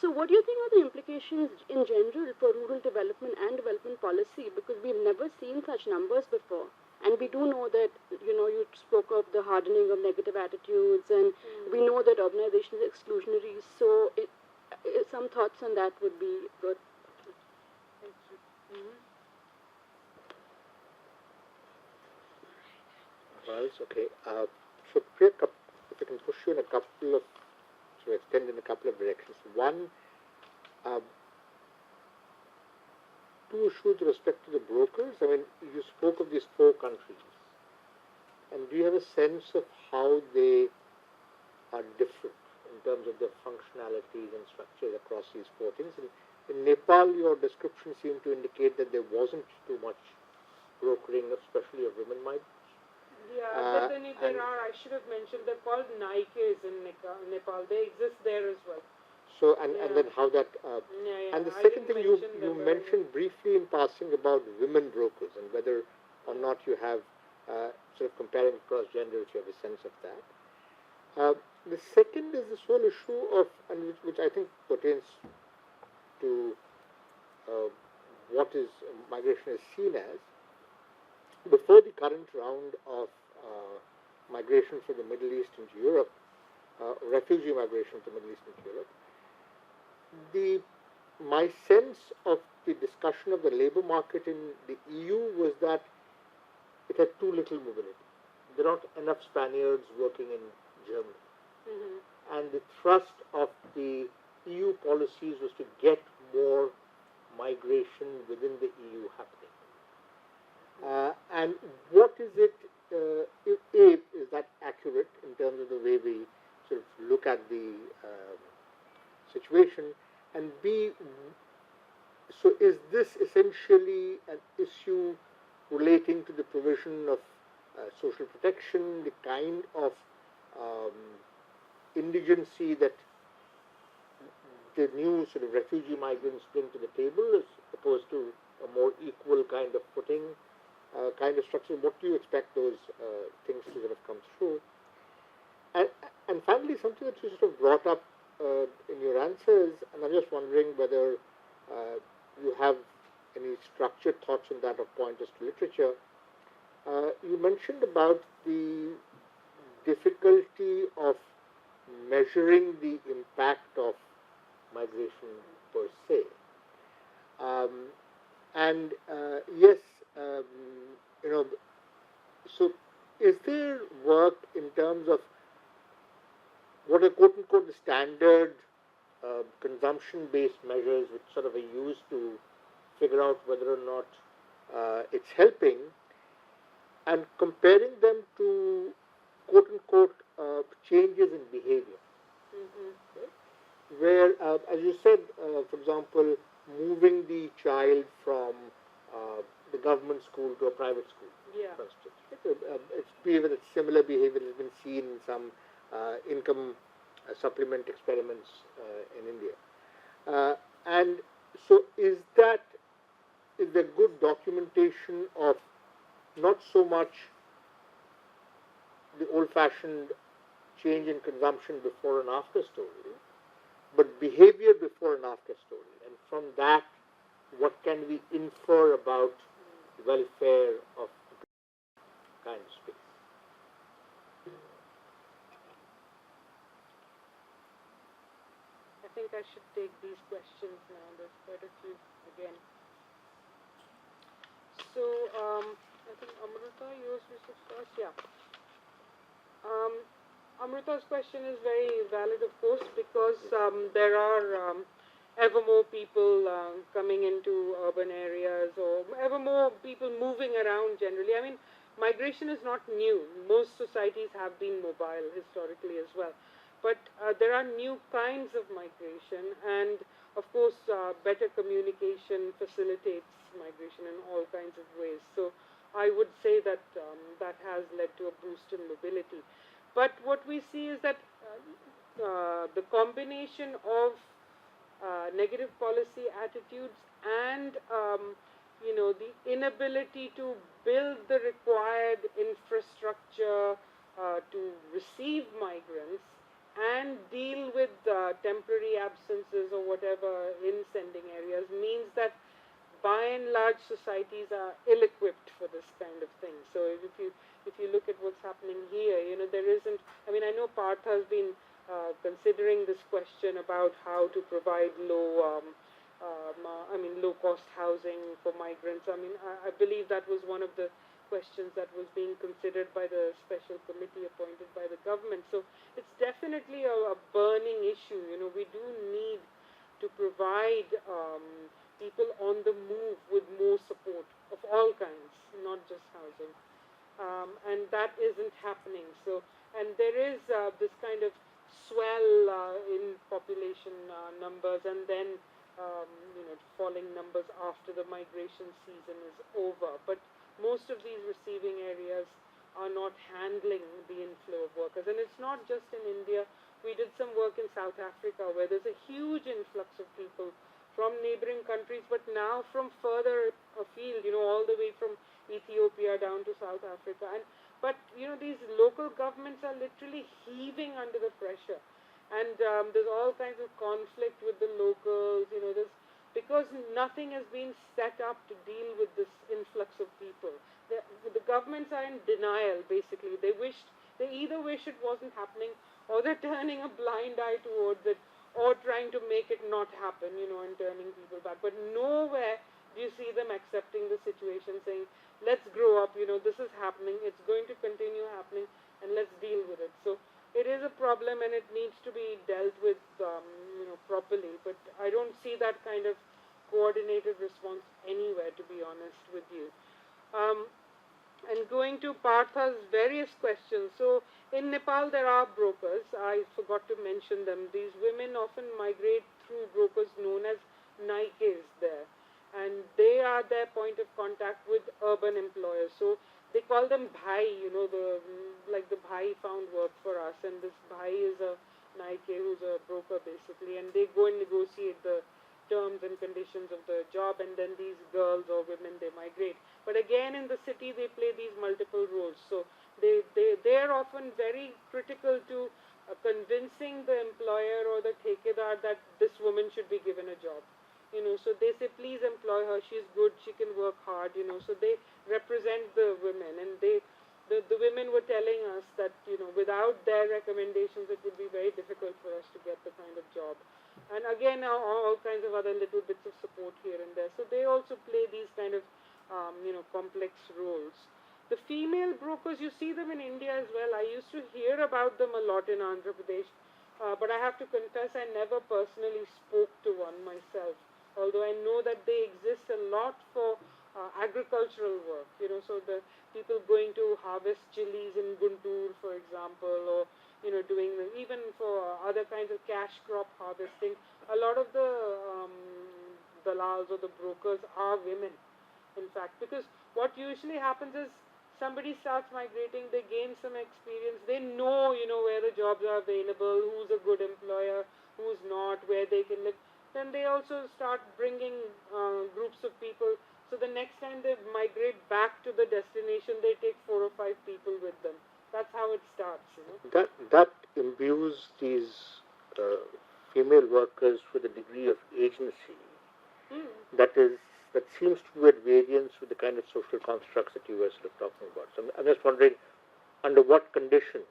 Speaker 2: so what do you think are the implications in general for rural development and development policy? Because we've never seen such numbers before. And we do know that, you spoke of the hardening of negative attitudes, and we know that urbanization is exclusionary. So some thoughts on that would be good.
Speaker 5: Thank you.
Speaker 6: Well, okay. So, Priya, if I can push you in a couple of, so extend in a couple of directions. One, two issues with respect to the brokers. I mean, you spoke of these 4 countries. And do you have a sense of how they are different in terms of their functionalities and structures across these 4 things? In Nepal, your description seemed to indicate that there wasn't too much brokering, especially of women migrants.
Speaker 5: Yeah, but then there are, I should have mentioned, they're called Nikes in Nepal. They exist there as well.
Speaker 6: So, and then how that, and the second thing you mentioned briefly in passing about women brokers and whether or not you have, sort of comparing across genders, you have a sense of that. The second is this whole issue of, and which I think pertains to what is migration is seen as. Before the current round of migration from the Middle East into Europe, refugee migration from the Middle East into Europe, my sense of the discussion of the labour market in the EU was that it had too little mobility. There are not enough Spaniards working in Germany. Mm-hmm. And the thrust of the EU policies was to get more migration within the EU happening. And what is it, is that accurate in terms of the way we sort of look at the situation? And B, so is this essentially an issue relating to the provision of social protection, the kind of indigency that the new sort of refugee migrants bring to the table as opposed to a more equal kind of footing, kind of structure? What do you expect those things to sort of come through? And finally, something that you sort of brought up in your answers, and I'm just wondering whether you have any structured thoughts on that or pointers to literature. You mentioned about the difficulty of measuring the impact of migration per se. And yes, you know, so is there work in terms of what are quote unquote the standard consumption based measures which sort of are used to figure out whether or not it's helping, and comparing them to quote unquote changes in behavior? Where, as you said, for example, moving the child from the government school to a private school, for instance. It's behavior that's similar behavior has been seen in some income supplement experiments in India. And so is there good documentation of not so much the old-fashioned change in consumption before and after story, but behavior before and after story? And from that, what can we infer about the welfare of the kind of space?
Speaker 5: I think I should take these questions now. There's quite a few again. So, I think Amrita, yours was the first. Yeah. Amrita's question is very valid, of course, because there are ever more people coming into urban areas, or ever more people moving around generally. I mean, migration is not new. Most societies have been mobile historically as well. But there are new kinds of migration, and of course, better communication facilitates migration in all kinds of ways. So I would say that that has led to a boost in mobility. But what we see is that the combination of negative policy attitudes and the inability to build the required infrastructure to receive migrants and deal with temporary absences or whatever in sending areas means that by and large societies are ill-equipped for this kind of thing. So if you look at what's happening here, there isn't. I mean, I know Parth has been considering this question about how to provide low-cost housing for migrants. I mean, I believe that was one of the questions that was being considered by the special committee appointed by the government. So it's definitely a burning issue. We do need to provide people on the move with more support of all kinds, not just housing. And that isn't happening. So, and there is this kind of swell in population numbers, and then falling numbers after the migration season is over. But most of these receiving areas are not handling the inflow of workers, and it's not just in India. We did some work in South Africa where there's a huge influx of people from neighboring countries, but now from further afield, all the way from Ethiopia down to South Africa. But these local governments are literally heaving under the pressure. And there's all kinds of conflict with the locals, because nothing has been set up to deal with this influx of people. The governments are in denial, basically. They either wish it wasn't happening, or they're turning a blind eye towards it, or trying to make it not happen, and turning people back. But nowhere do you see them accepting the situation, saying, let's grow up, this is happening, it's going to continue happening, and let's deal with it. So it is a problem, and it needs to be dealt with, properly. But I don't see that kind of coordinated response anywhere, to be honest with you. And going to Partha's various questions. So in Nepal, there are brokers. I forgot to mention them. These women often migrate through brokers known as Nikes there. And they are their point of contact with urban employers. So they call them Bhai, the Bhai found work for us. And this Bhai is a Nike who's a broker basically. And they go and negotiate the terms and conditions of the job, and then these girls or women, they migrate. But again, in the city, they play these multiple roles. So they're often very critical to convincing the employer or the ठेकेदार that this woman should be given a job. So they say, please employ her, she's good, she can work hard, so they represent the women, and the women were telling us that, without their recommendations, it would be very difficult for us to get the kind of job. And again, all kinds of other little bits of support here and there. So they also play these kind of, complex roles. The female brokers, you see them in India as well. I used to hear about them a lot in Andhra Pradesh, but I have to confess I never personally spoke to one myself, although I know that they exist a lot for agricultural work, so the people going to harvest chilies in Guntur, for example, or, doing even for other kinds of cash crop harvesting. A lot of the dalals or the brokers are women, in fact, because what usually happens is somebody starts migrating, they gain some experience, they know, where the jobs are available, who's a good employer, who's not, where they can live. Then they also start bringing groups of people. So the next time they migrate back to the destination, they take 4 or 5 people with them. That's how it starts,
Speaker 6: That imbues these female workers with a degree of agency that seems to be at variance with the kind of social constructs that you were sort of talking about. So I'm just wondering, under what conditions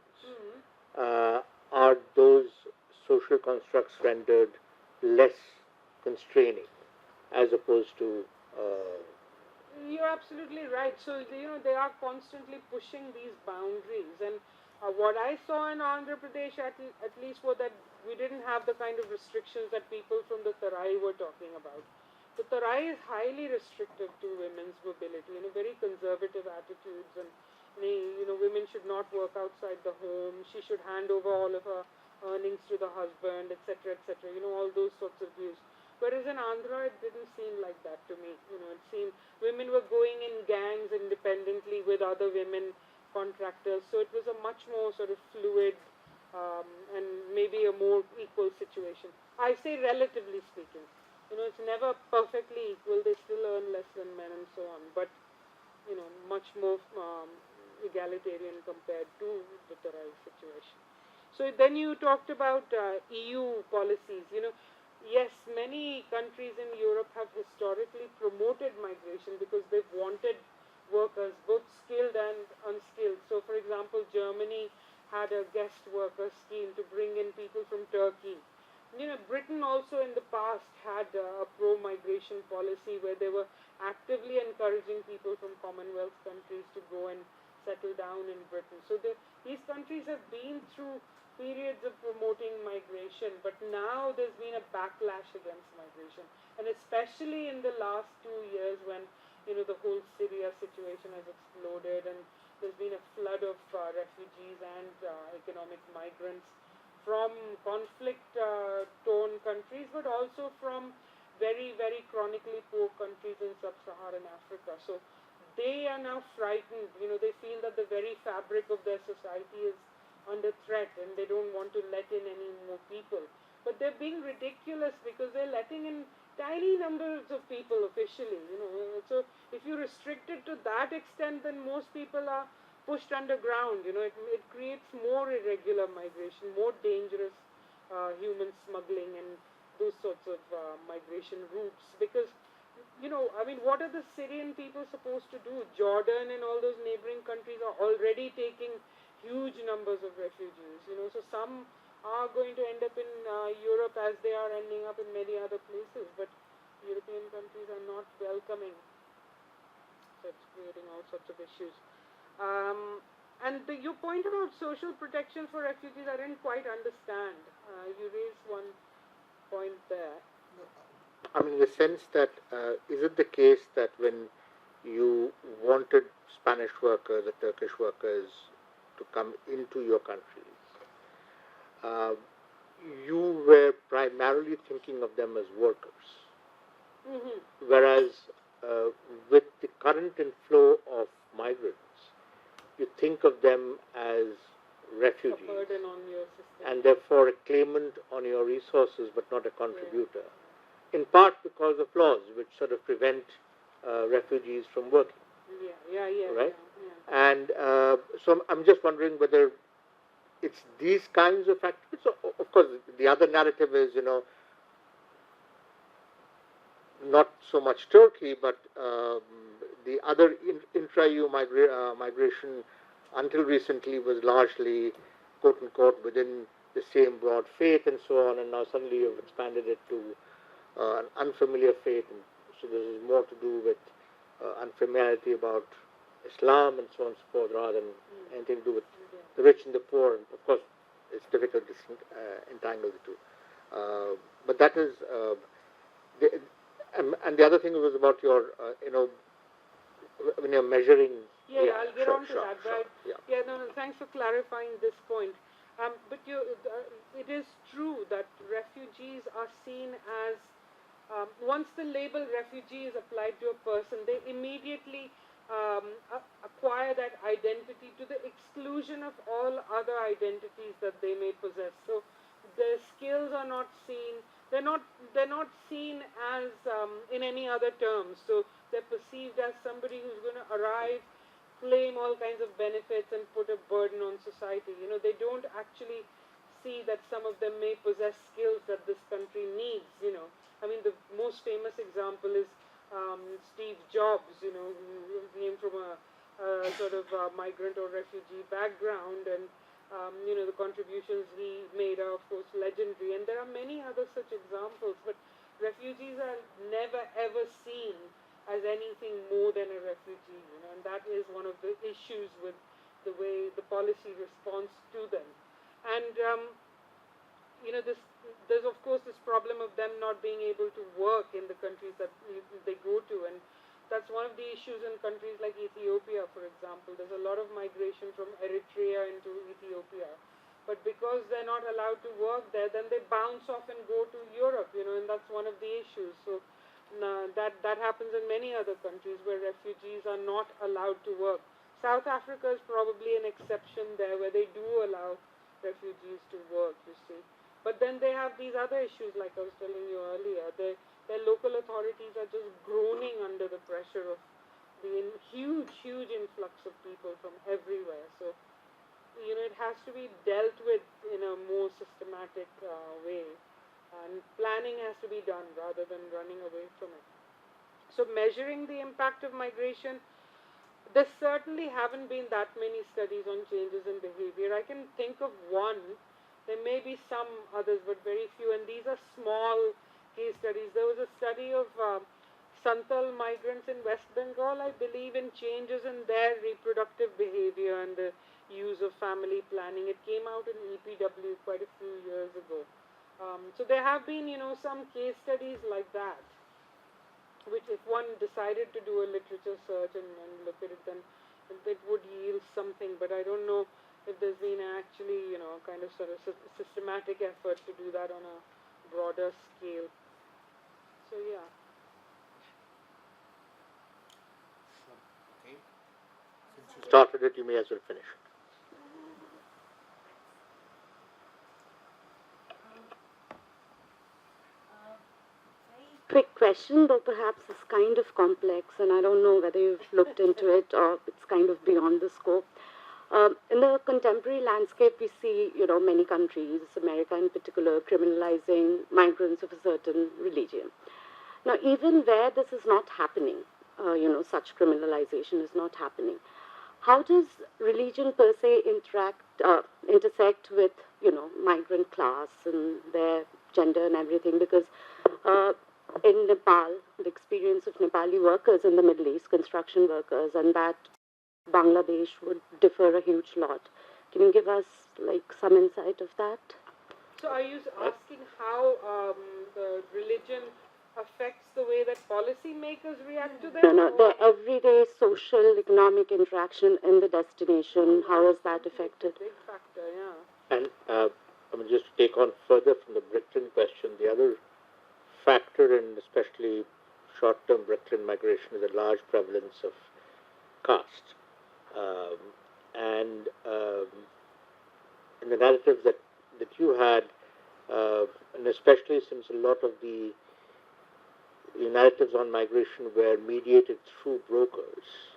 Speaker 6: are those social constructs rendered less constraining as opposed to...
Speaker 5: You're absolutely right. So, they are constantly pushing these boundaries. And what I saw in Andhra Pradesh, at least, was that we didn't have the kind of restrictions that people from the Tarai were talking about. The Tarai is highly restrictive to women's mobility, very conservative attitudes, and women should not work outside the home. She should hand over all of her earnings to the husband, etc., etc. All those sorts of views. Whereas in Andhra, it didn't seem like that to me. It seemed women were going in gangs independently with other women contractors. So it was a much more sort of fluid and maybe a more equal situation. I say relatively speaking. It's never perfectly equal. They still earn less than men and so on. But, much more egalitarian compared to the Tarai situation. So then you talked about EU policies. Yes, many countries in Europe have historically promoted migration because they've wanted workers, both skilled and unskilled. So, for example, Germany had a guest worker scheme to bring in people from Turkey. Britain also in the past had a pro-migration policy where they were actively encouraging people from Commonwealth countries to go and settle down in Britain. So these countries have been through periods of promoting migration, but now there's been a backlash against migration, and especially in the last 2 years when the whole Syria situation has exploded, and there's been a flood of refugees and economic migrants from conflict-torn countries, but also from very, very chronically poor countries in sub-Saharan Africa. So they are now frightened. They feel that the very fabric of their society is under threat, and they don't want to let in any more people. But they're being ridiculous because they're letting in tiny numbers of people officially. So if you restrict it to that extent, then most people are pushed underground. It creates more irregular migration, more dangerous human smuggling and those sorts of migration routes. Because, what are the Syrian people supposed to do? Jordan and all those neighboring countries are already taking huge numbers of refugees. So some are going to end up in Europe as they are ending up in many other places. But European countries are not welcoming. So it's creating all sorts of issues. And your point about social protection for refugees, I didn't quite understand. You raised one point there.
Speaker 6: I mean, in the sense that, is it the case that when you wanted Spanish workers or Turkish workers to come into your countries, you were primarily thinking of them as workers? Whereas with the current inflow of migrants, you think of them as refugees,
Speaker 5: a burden on your system,
Speaker 6: and therefore a claimant on your resources but not a contributor, in part because of laws which sort of prevent refugees from working. Right? And so I'm just wondering whether it's these kinds of factors. So, of course, the other narrative is, not so much Turkey, but the other intra-EU migration until recently was largely, quote unquote, within the same broad faith and so on, and now suddenly you've expanded it to an unfamiliar faith, and so this is more to do with unfamiliarity about Islam and so on and so forth, rather than anything to do with the rich and the poor. And of course, it's difficult to entangle the two. But that is, and the other thing was about your, when you're measuring.
Speaker 5: Yeah, I'll get on to that.
Speaker 6: Sure,
Speaker 5: yeah, no, thanks for clarifying this point. But it is true that refugees are seen as, once the label refugee is applied to a person, they immediately acquire that identity to the exclusion of all other identities that they may possess. So their skills are not seen. They're not seen as in any other terms. So they're perceived as somebody who's going to arrive, claim all kinds of benefits, and put a burden on society. They don't actually see that some of them may possess skills that this country needs. I mean, the most famous example is Steve Jobs. Who came from a sort of migrant or refugee background, and the contributions he made are, of course, legendary. And there are many other such examples, but refugees are never ever seen as anything more than a refugee, and that is one of the issues with the way the policy responds to them. And there's of course this problem of them not being able to work in the countries that they go to, and that's one of the issues in countries like Ethiopia, for example. There's a lot of migration from Eritrea into Ethiopia, but because they're not allowed to work there, then they bounce off and go to Europe, and that's one of the issues. So that happens in many other countries where refugees are not allowed to work. South Africa is probably an exception there, where they do allow refugees to work, you see. But then they have these other issues, like I was telling you earlier. Their local authorities are just groaning under the pressure of the huge influx of people from everywhere. So, it has to be dealt with in a more systematic way. And planning has to be done rather than running away from it. So measuring the impact of migration, there certainly haven't been that many studies on changes in behavior. I can think of one. There may be some others, but very few. And these are small case studies. There was a study of Santal migrants in West Bengal, I believe, in changes in their reproductive behavior and the use of family planning. It came out in EPW quite a few years ago. So there have been, some case studies like that, which if one decided to do a literature search and look at it, then it would yield something. But I don't know if there's been actually, kind of sort of systematic effort to do that on a broader scale. So yeah.
Speaker 6: Okay. Since you started it, you may as well finish.
Speaker 2: Quick question, though perhaps it's kind of complex, and I don't know whether you've looked into it or it's kind of beyond the scope. In the contemporary landscape, we see, many countries, America in particular, criminalizing migrants of a certain religion. Now, even where this is not happening, such criminalization is not happening, how does religion per se intersect with, migrant class and their gender and everything? Because in Nepal, the experience of Nepali workers in the Middle East, construction workers, and that Bangladesh would differ a huge lot. Can you give us some insight of that?
Speaker 5: So are you asking how the religion affects the way that policymakers react to them?
Speaker 2: No, the everyday social, economic interaction in the destination, how is that affected?
Speaker 5: Big factor, yeah.
Speaker 6: And just to take on further from the Brooklyn question, the other factor in especially short-term Brooklyn migration is a large prevalence of caste. In the narratives that you had, and especially since a lot of the narratives on migration were mediated through brokers,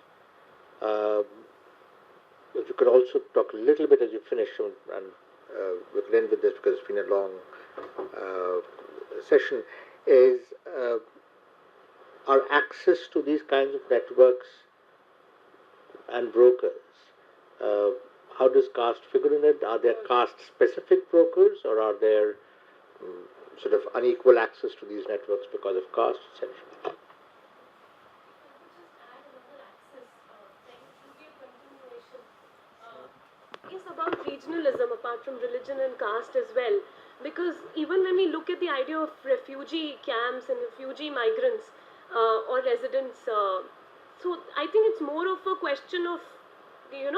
Speaker 6: if you could also talk a little bit as you finish, and we could end with this because it's been a long session, is our access to these kinds of networks and brokers, uh, how does caste figure in it? Are there caste-specific brokers, or are there sort of unequal access to these networks because of caste, etc.?
Speaker 13: Is about regionalism apart from religion and caste as well. Because even when we look at the idea of refugee camps and refugee migrants or residents, so I think it's more of a question of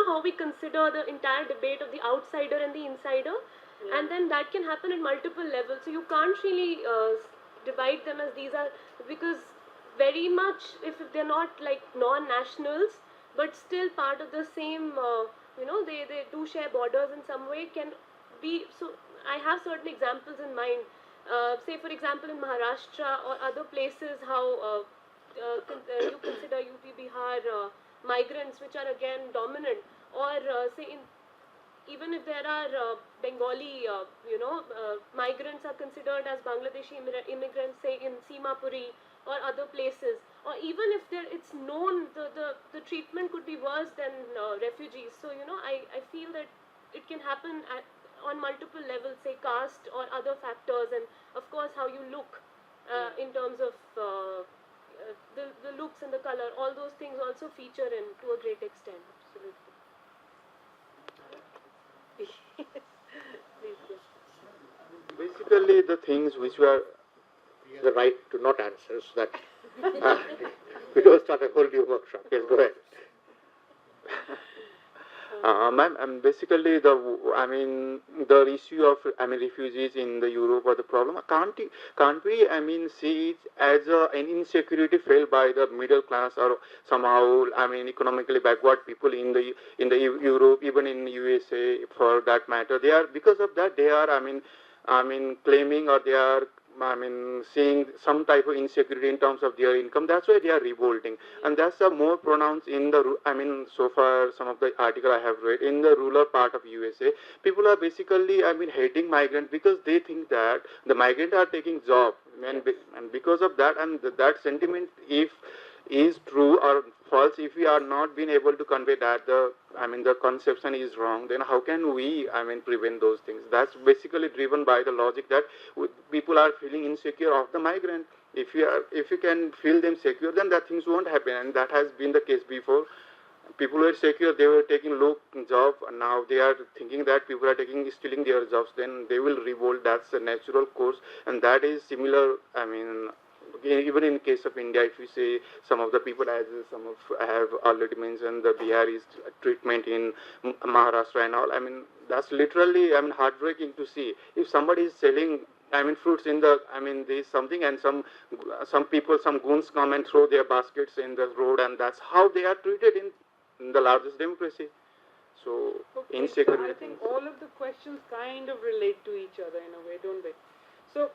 Speaker 13: how we consider the entire debate of the outsider and the insider, and then that can happen at multiple levels. So you can't really divide them as these are, because very much if they're not like non-nationals but still part of the same they do share borders in some way, can be. So I have certain examples in mind, say for example in Maharashtra or other places, how you consider UP Bihar migrants which are again dominant, or say in, even if there are Bengali, migrants are considered as Bangladeshi immigrants, say in Simapuri or other places, or even if there, it's known the treatment could be worse than refugees. So I feel that it can happen on multiple levels, say caste or other factors, and of course how you look in terms of the looks and the color. All those things also feature in to a great extent. Absolutely.
Speaker 11: Basically, the things which were
Speaker 6: The right to not answer, so that we don't start a whole new workshop. Yes, go ahead.
Speaker 11: Ma'am, basically the issue of refugees in the Europe or the problem, can't we see it as an insecurity felt by the middle class or somehow economically backward people in the Europe, even in USA for that matter. They are, because of that they are claiming, or they are seeing some type of insecurity in terms of their income. That's why they are revolting, and that's more pronounced in the. So far some of the article I have read in the rural part of USA, people are basically hating migrants because they think that the migrants are taking job, and because of that, and that sentiment, if is true or false, if we are not being able to convey that the conception is wrong, then how can we prevent those things? That's basically driven by the logic that people are feeling insecure of the migrant. If you can feel them secure, then that things won't happen, and that has been the case before. People were secure, they were taking low job, and now they are thinking that people are stealing their jobs, then they will revolt. That's a natural course, and that is similar. Even in case of India, if you say some of the people, as some of I have already mentioned, the Bihari's treatment in Maharashtra and all. That's literally heartbreaking to see. If somebody is selling fruits in the there is something, and some people, some goons come and throw their baskets in the road, and that's how they are treated in the largest democracy. So insecurity.
Speaker 5: So I think all of the questions kind of relate to each other in a way, don't they? So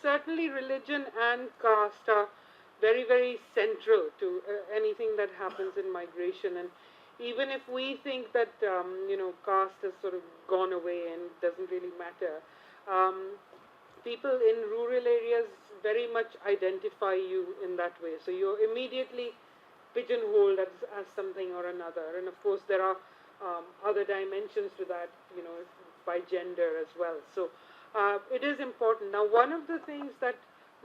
Speaker 5: certainly religion and caste are very, very central to anything that happens in migration. And even if we think that caste has sort of gone away and doesn't really matter, people in rural areas very much identify you in that way. So you're immediately pigeonholed as something or another. And of course there are other dimensions to that, by gender as well. So it is important. Now, one of the things that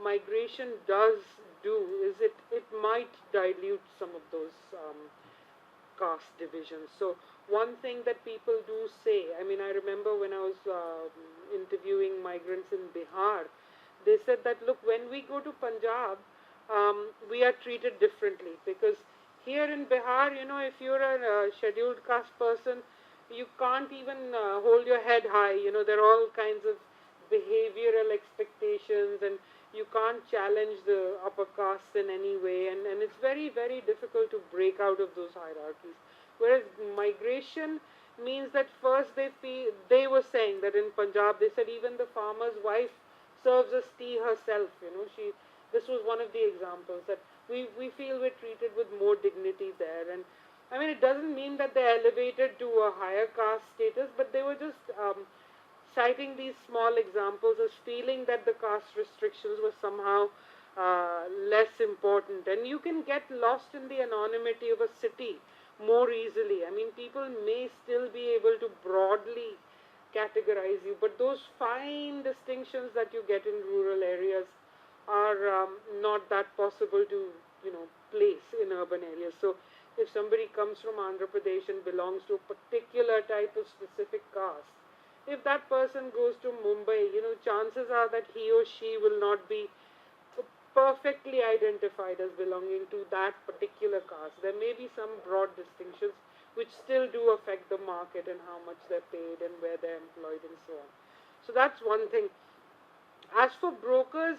Speaker 5: migration does do is it might dilute some of those caste divisions. So one thing that people do say, I remember when I was interviewing migrants in Bihar, they said that, look, when we go to Punjab, we are treated differently, because here in Bihar, if you're a scheduled caste person, you can't even hold your head high. There are all kinds of behavioral expectations, and you can't challenge the upper castes in any way, and it's very, very difficult to break out of those hierarchies. Whereas migration means that first they were saying that in Punjab, they said even the farmer's wife serves as tea herself. This was one of the examples, that we feel we're treated with more dignity there. And it doesn't mean that they're elevated to a higher caste status, but they were just citing these small examples as feeling that the caste restrictions were somehow less important, and you can get lost in the anonymity of a city more easily. I mean, people may still be able to broadly categorize you, but those fine distinctions that you get in rural areas are not that possible to, place in urban areas. So if somebody comes from Andhra Pradesh and belongs to a particular type of specific caste, if that person goes to Mumbai, chances are that he or she will not be perfectly identified as belonging to that particular caste. There may be some broad distinctions which still do affect the market and how much they're paid and where they're employed and so on. So that's one thing. As for brokers,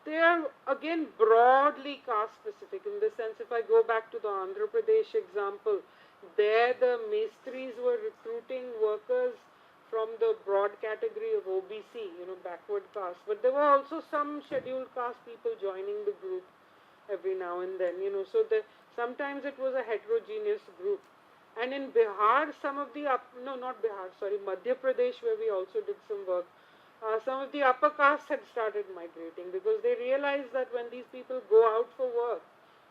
Speaker 5: they are again broadly caste specific, in the sense, if I go back to the Andhra Pradesh example, there the Mistris were recruiting workers from the broad category of OBC, backward caste. But there were also some scheduled caste people joining the group every now and then, so sometimes it was a heterogeneous group. And in Bihar, Madhya Pradesh, where we also did some work, some of the upper castes had started migrating because they realized that when these people go out for work,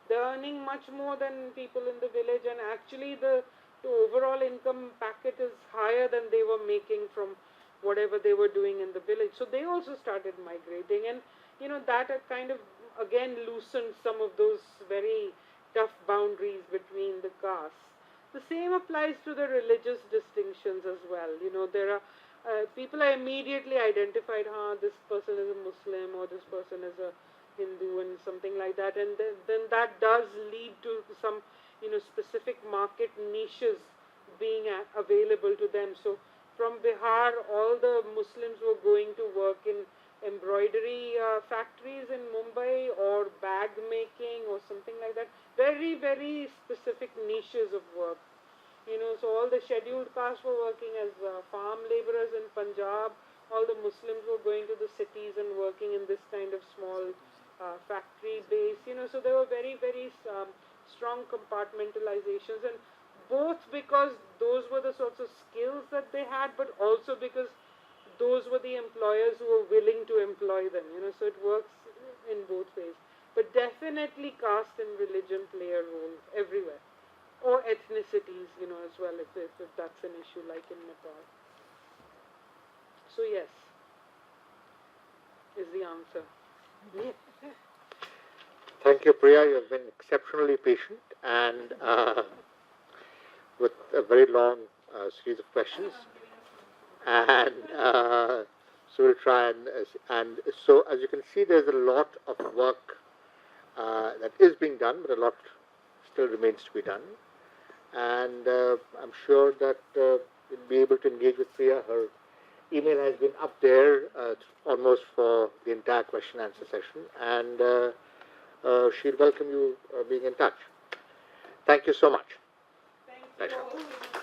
Speaker 5: they're earning much more than people in the village, and actually the overall income packet is higher than they were making from whatever they were doing in the village. So they also started migrating, and that had kind of again loosened some of those very tough boundaries between the castes. The same applies to the religious distinctions as well. There are people are immediately identified, this person is a Muslim or this person is a Hindu and something like that, and then that does lead to some specific market niches being available to them. So from Bihar, all the Muslims were going to work in embroidery factories in Mumbai, or bag making or something like that. Very, very specific niches of work. So all the scheduled castes were working as farm laborers in Punjab. All the Muslims were going to the cities and working in this kind of small factory base. So there were very, very strong compartmentalizations, and both because those were the sorts of skills that they had, but also because those were the employers who were willing to employ them. So it works in both ways. But definitely caste and religion play a role everywhere. Or ethnicities, as well, if that's an issue like in Nepal. So yes, is the answer.
Speaker 6: Thank you, Priya. You have been exceptionally patient and with a very long series of questions. And so we'll try and so as you can see, there's a lot of work that is being done, but a lot still remains to be done. And I'm sure that we'll be able to engage with Priya. Her email has been up there almost for the entire question answer session, and she'll welcome you being in touch. Thank you so much.
Speaker 5: Thank you.